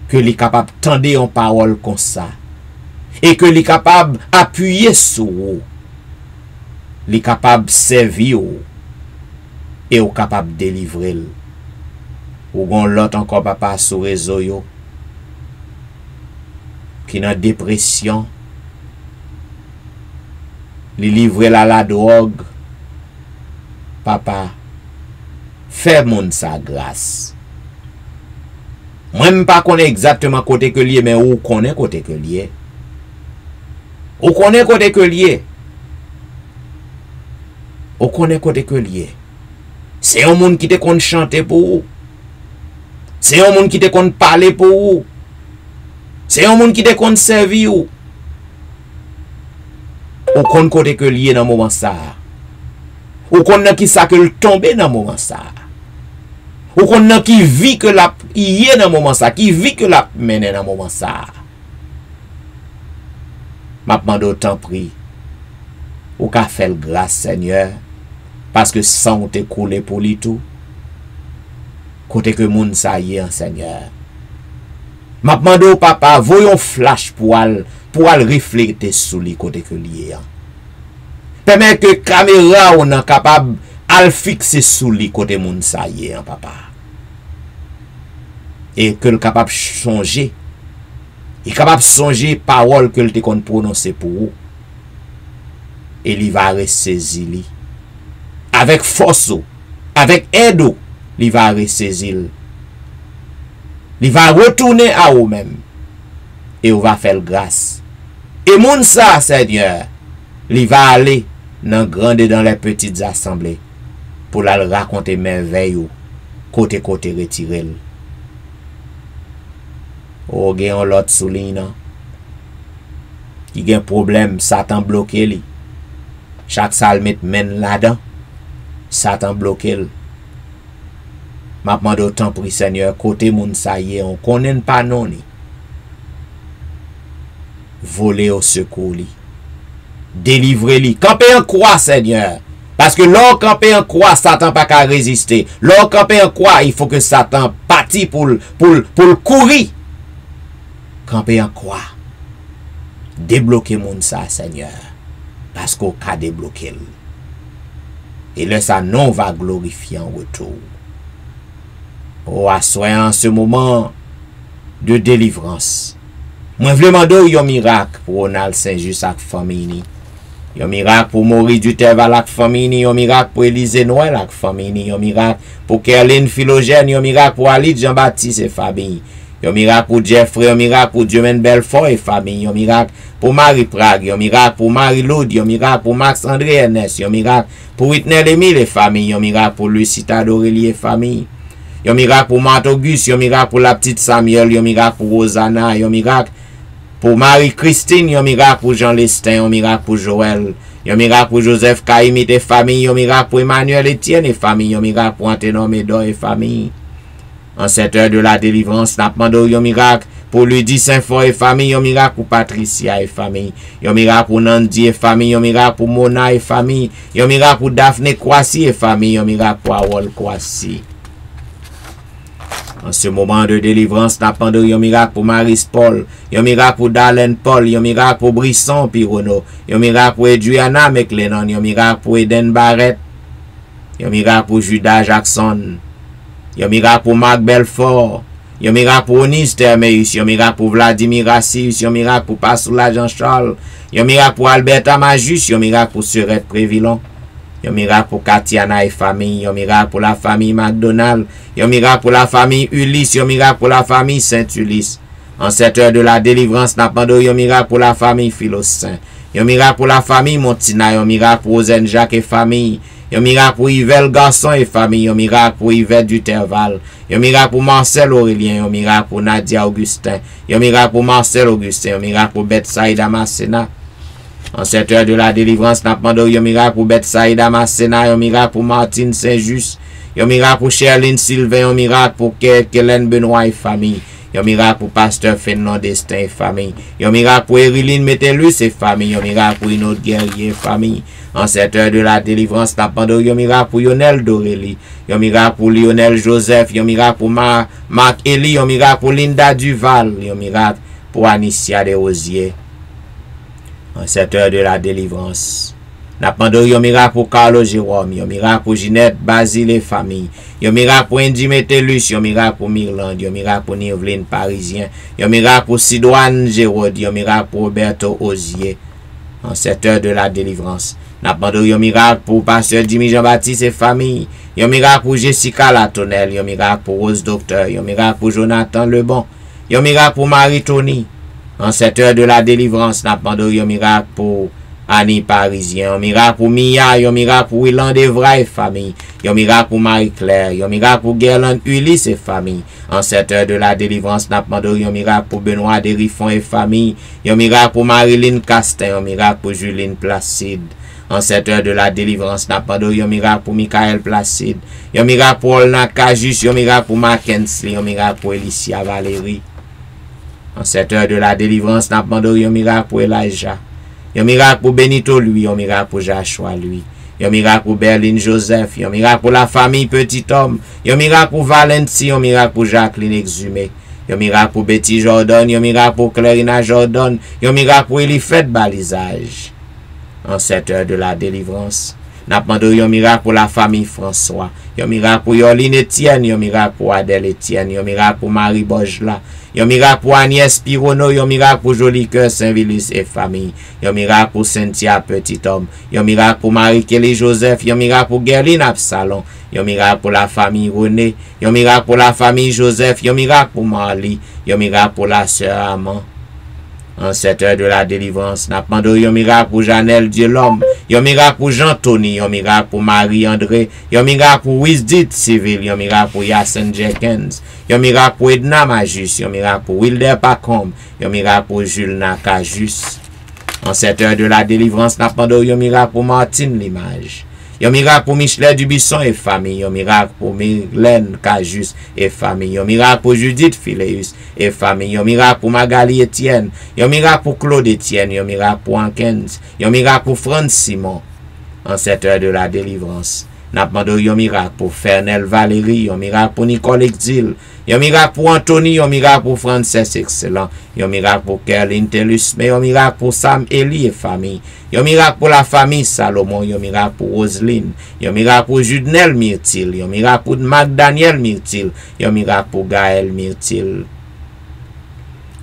que il est capable de tendre en parole comme ça. Et que il est capable d'appuyer sur vous. Il est capable de servir vous. Et vous capable de délivrer. Ou gon l'autre encore papa sur réseau yo. Qui dans dépression. Il livre la drogue. Papa. Fais moun sa grâce. Moi même pas connais exactement côté que lié mais ou connais côté que lié. Ou connais côté que lié. Ou connais côté que lié. C'est un monde qui te compte chanter pour vous. C'est un monde qui te compte parler pour vous. C'est un monde qui te compte servir vous. Ou connais côté que lié dans moment ça. Ou connais qui ça que le tomber dans moment ça. Ou qu'on a qui vit que la y est dans moment ça, qui vit que la mène dans moment ça. M'a demandé autant prix. Ou qu'a fait grâce Seigneur parce que sang te coulé pour lui tout. Côté que moun ça y est Seigneur. M'a demandé au papa voyons flash pour al refléter sous lui côté que lié. Permet que caméra on est capable al fixer sous lui côté moun ça y est papa. Et que le capable changer. Il est capable de songer parole que le te kon prononcer pour vous. Et il va ressaisir li. Avec force, avec aide, il va ressaisir. Il va retourner à vous-même. Et vous va faire grâce. Et moun ça, Seigneur, il va aller dans grande et dans les petites assemblées pour la raconter merveille côté retiré. Ou gen l'autre souligne qui gen problème, Satan bloqué li. Chaque salmite mène là-dedans, Satan bloqué. M'a demandé autant pour Seigneur, côté moun sa yé, on connaît pas non ni. Voler au secours li. Délivrer li. Camper en croix, Seigneur. Parce que l'on camper en croix, Satan pas qu'à résister. L'on camper en croix, il faut que Satan partit pour courir. Camper en croix. Débloquer moun sa, Seigneur. Parce qu'on a débloqué. Et là, ça non va glorifier en retour. Oh, assoyant en ce moment de délivrance. Moi, je demande un miracle pour Ronald Saint-Just avec famille. Yon miracle pour Maurice Duterval avec famille, yon miracle pour Élisée Noël avec famille, yon miracle pour Kerline Philogène, yon miracle pour Ali Jean-Baptiste et famille. Yon miracle pour Jeffrey, yon miracle pour Dieumen Belfort et famille, yon miracle pour Marie Prague, yon miracle pour Marie Laude, yon miracle pour Max André Ernest, yon miracle pour Whitney Emile et famille, yon miracle pour Lucita Dorélie et famille. Yon miracle pour Marthe Auguste, yon miracle pour la petite Samuel, yon miracle pour Rosanna, yon miracle pour Marie-Christine, yon miracle pour Jean Lestin, yon miracle pour Joël, yon miracle pour Joseph Kaimit et famille, yon miracle pour Emmanuel Etienne et famille, yon miracle pour Anténon Médor et famille. En cette heure de la délivrance, n'a demandé yon miracle pour Ludie Saint-Fort et famille, yon miracle pour Patricia et famille, yon miracle pour Nandi et famille, yon miracle pour Mona et famille, yon miracle pour Daphné Kwasi et famille, yon miracle pour Awol Kwasi. En ce moment de délivrance, n'a demandé yon miracle pour Maris Paul, yon miracle pour Darlene Paul, yon miracle pour Brisson Pirono, yon miracle pour Edriana McLennan, yon miracle pour Eden Barrett, yon miracle pour Judas Jackson, yon miracle pour Marc Belfort, yon miracle pour Onis Termeus, yon miracle pour Vladimir Rassius, yon miracle pour Passoula Jean-Charles, yon miracle pour Alberta Majus, yon miracle pour Surette Prévillon, yon miracle pour Katiana et famille, yon miracle pour la famille McDonald, yon miracle pour la famille Ulysse, yon miracle pour la famille Saint-Ulysse. En cette heure de la délivrance, n'a demandé yon miracle pour la famille Philosaint, yon miracle pour la famille Montina, yon miracle pour Ozen Jacques et famille, yon miracle pour Yvel Garçon et famille, yon miracle pour Yvette Duterval, yon miracle pour Marcel Aurélien, yon miracle pour Nadia Augustin, yon miracle pour Marcel Augustin, yon miracle pour Betsaïda Masséna. En cette heure de la délivrance, n'a demandé yon miracle pour Betsaïda Masséna, yon miracle pour Martine Saint-Just, yon miracle pour Sherline Sylvain, yon miracle pour Kellen Benoît et famille, yon miracle pour Pasteur Fernand Destin et famille, yon miracle pour Eriline Metellus et famille, yon miracle pour Inaude Guerrier et famille. En cette heure de la délivrance, n'a demandé yon miracle pour Yonel Dorélie, yon miracle pour Lionel Joseph, yon miracle pour Marc Elie, yon miracle pour Linda Duval, yon miracle pour Anicia Desrosiers. En cette heure de la délivrance, n'a demandé yon miracle pour Carlo Jérôme, yon miracle pour Ginette Basile et famille, yon miracle pour Andy Metellus, yon miracle pour Mirland, yon miracle pour Nirvline Parisien, yon miracle pour Sidoine Gérard, yon miracle pour Roberto Osier. En cette heure de la délivrance, n'a demandé yon miracle pour Pasteur Jimmy Jean-Baptiste et famille, yon miracle pour Jessica Latonelle, yon miracle pour Rose Docteur, yon miracle pour Jonathan Lebon, yon miracle pour Marie Tony. En cette heure de la délivrance, n'a demandé yon miracle pour Annie Parisien, yon miracle pour Mia, yon miracle pour Willan Devra et famille, yon miracle pour Marie-Claire, yon miracle pour Guerlain Ulysse et famille. En cette heure de la délivrance, n'a demandé yon miracle pour Benoît Derifon et famille, yon miracle pour Marilyn Castin, yon miracle pour Juline Placide. En cette heure de la délivrance, n'a demandé yon miracle pour Michael Placide, yon miracle pour Olna Kajus, yon miracle pour Mackensley, yon miracle pour Elicia Valérie. En cette heure de la délivrance, n'a demandé yon miracle pour Elijah, yon miracle pour Benito lui, yon miracle pour Joshua lui, yon miracle pour Berlin Joseph, yon miracle pour la famille Petit Homme, yon miracle pour Valentie, yon miracle pour Jacqueline Exhumé, yon miracle pour Betty Jordan, yon miracle pour Clarina Jordan, yon miracle pour Elifette Balisage. En cette heure de la délivrance, n'a demandé yon miracle pour la famille François, yon miracle pour Yoline Etienne, yon miracle pour Adèle Etienne, yon miracle pour Marie Bojla, yon miracle pour Agnès Pirono, yon miracle pour Joli Cœur Saint-Vilus et famille, yon miracle pour Cynthia Petit Homme, yon miracle pour Marie-Kelly Joseph, yon miracle pour Guerline Absalon, yon miracle pour la famille René, yon miracle pour la famille Joseph, yon miracle pour Marly, yon miracle pour la sœur Amand. En cette heure de la délivrance, n'a demandé yon miracle pour Janelle Dieu l'homme, yon miracle pour Jean-Tony, yon miracle pour Marie-André, yon miracle pour Wisdit Civil, yon miracle pour Yassen Jenkins, yon miracle pour Edna Majus, yon miracle pour Wilder Pacombe, yon miracle pour Jules Nakajus. En cette heure de la délivrance, n'a demandé yon miracle pour Martine Limage, yon miracle pour Michelet Dubisson et famille, yon miracle pour Mylène Cajus et famille, yon miracle pour Judith Phileus et famille, yon miracle pour Magali Etienne, yon miracle pour Claude Etienne, yon miracle pour Hankens, yon miracle pour Franz Simon. En cette heure de la délivrance, n'a demandé yon miracle pour Fernel Valérie, yon miracle pour Nicole Exil, yon miracle pour Anthony, yon miracle pour Frances Excellent, yon miracle pour Kerline Tellus, mais yon miracle pour Sam Eli et famille, yon miracle pour la famille Salomon, yon miracle pour Roselyne, yon miracle pour Judnel Myrtil, yon miracle pour Magdaniel Myrtil, yon miracle pour Gaël Myrtil.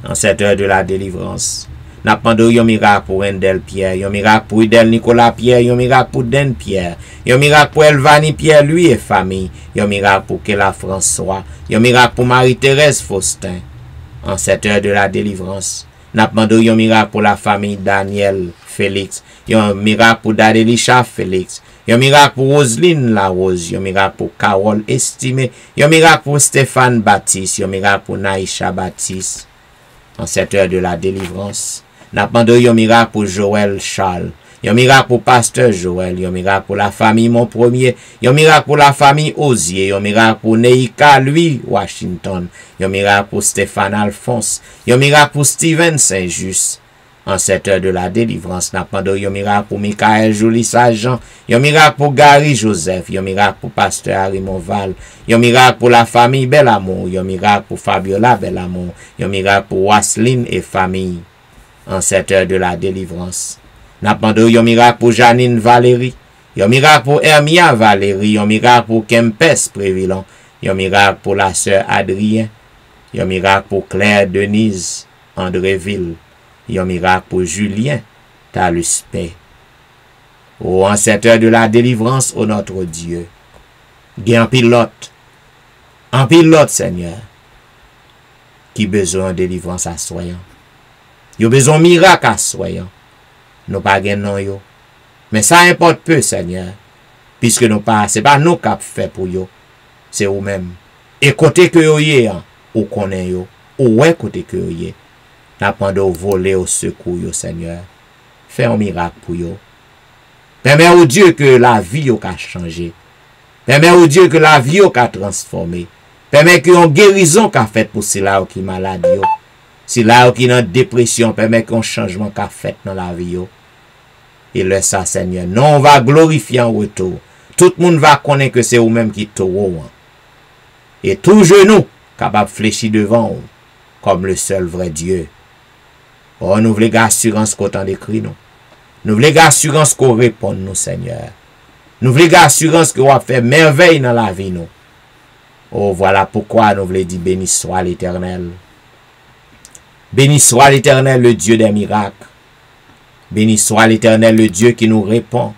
En cette heure de la délivrance, N'a demandé un miracle pour Rendel Pierre, un miracle pour Idel Nicolas Pierre, un miracle pour Den Pierre, un miracle pour Elvani Pierre, lui et famille, un miracle pour Kela François, un miracle pour Marie-Thérèse Faustin, en cette heure de la délivrance. N'a demandé un miracle pour la famille Daniel Félix, un miracle pour Dadelisha Félix, un miracle pour Roselyne Larose, un miracle pour Carole Estimé, un miracle pour Stéphane Baptiste, un miracle pour Naïcha Baptiste. En cette heure de la délivrance, n'a demandé un miracle pour Joël Charles, un miracle pour Pasteur Joël, un miracle pour la famille Mon Premier, un miracle pour la famille Osier, un miracle pour Neika Louis Washington, un miracle pour Stéphane Alphonse, un miracle pour Steven Saint-Just. En cette heure de la délivrance, n'a demandé un miracle pour Michael Jolie Saint-Jean, un miracle pour Gary Joseph, un miracle pour Pasteur Harry Monval, un miracle pour la famille Belamour, un miracle pour Fabiola Belamour, un miracle pour Wasseline et famille. En cette heure de la délivrance, n'a demandé un miracle pour Janine Valérie, un miracle pour Hermia Valérie, un miracle pour Kempes Prévilon, un miracle pour la sœur Adrien, un miracle pour Claire Denise Andréville, un miracle pour Julien Taluspé. Oh, en cette heure de la délivrance, ô notre Dieu, un pilote, Seigneur, qui besoin de délivrance à soyant. Yo besoin miracle à soyant. Nous pas non yo. Mais ça importe peu, Seigneur, puisque nous pas, c'est pas nous qui fait pour yo, c'est vous même. Et côté que yo yé, ou connaît yo, ou ouais côté que yo yé. N'appendez au voler au secours, yo, Seigneur. Fais un miracle pour yo. Permets au Dieu que la vie yo a changé. Permets au Dieu que la vie yo a transformé. Permets que yon guérison qu'a fait pour ceux-là qui malade yo. Ceux-là qui dans dépression, permets qu'on changement qu'a fait dans la vie yo. Et le ça, Seigneur. Non, on va glorifier en retour. Tout le monde va connaître que c'est vous-même qui t'aurez. Et tout genou capable de fléchir devant vous, comme le seul vrai Dieu. Oh, nous voulons l'assurance qu'on t'en décrit, nous. Nous voulons l'assurance qu'on répond, nous, Seigneur. Nous voulons l'assurance qu'on va faire merveille dans la vie, nous. Oh, voilà pourquoi nous voulons dire béni soit l'Éternel. Béni soit l'Éternel, le Dieu des miracles. Béni soit l'Éternel, le Dieu qui nous répond.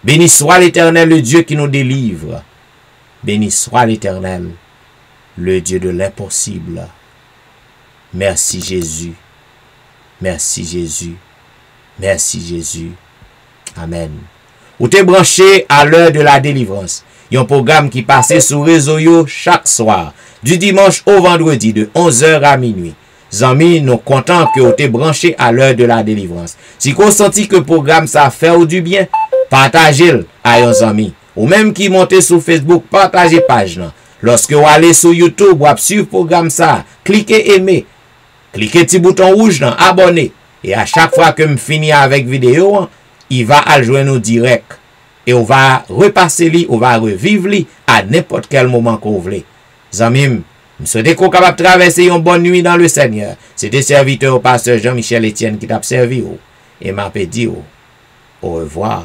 Béni soit l'Éternel, le Dieu qui nous délivre. Béni soit l'Éternel, le Dieu de l'impossible. Merci Jésus. Merci Jésus. Merci Jésus. Amen. Ou t'es branché à l'heure de la délivrance. Il y a un programme qui passe sur réseau yo chaque soir, du dimanche au vendredi, de 11h à minuit. Zami, nous contents que vous t'es branché à l'heure de la délivrance. Si vous sentez que le programme ça fait ou du bien, partagez-le à vos amis. Ou même qui monte sur Facebook, partagez page là. Lorsque vous allez sur YouTube, vous suivez le programme ça, cliquez aimer. Cliquez petit bouton rouge dans abonner. Et à chaque fois que je finis avec vidéo, il va à joindre nous direct. Et on va repasser lui, on va revivre lui à n'importe quel moment qu'on voulez. Zamim, je souhaite qu'on capable de traverser une bonne nuit dans le Seigneur. C'était serviteur au pasteur Jean-Michel Etienne qui t'a servi. Et m'a dit au revoir.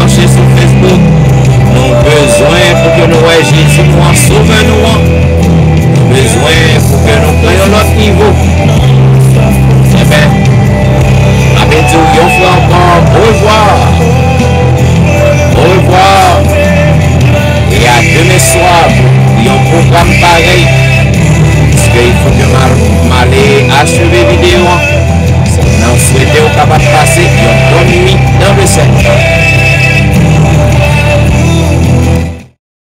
brancher sur Facebook. Nous avons besoin pour que nous voyons Jésus nous en sauve nous. Nous avons besoin pour que nous prenions notre niveau. Eh bien, avec Dieu, on fait encore au revoir. Au revoir. Et à demain soir, il y a un programme pareil. Parce qu'il faut que m'aller achever la vidéo. Nous souhaitons au capable de passer une bonne nuit dans le Seigneur.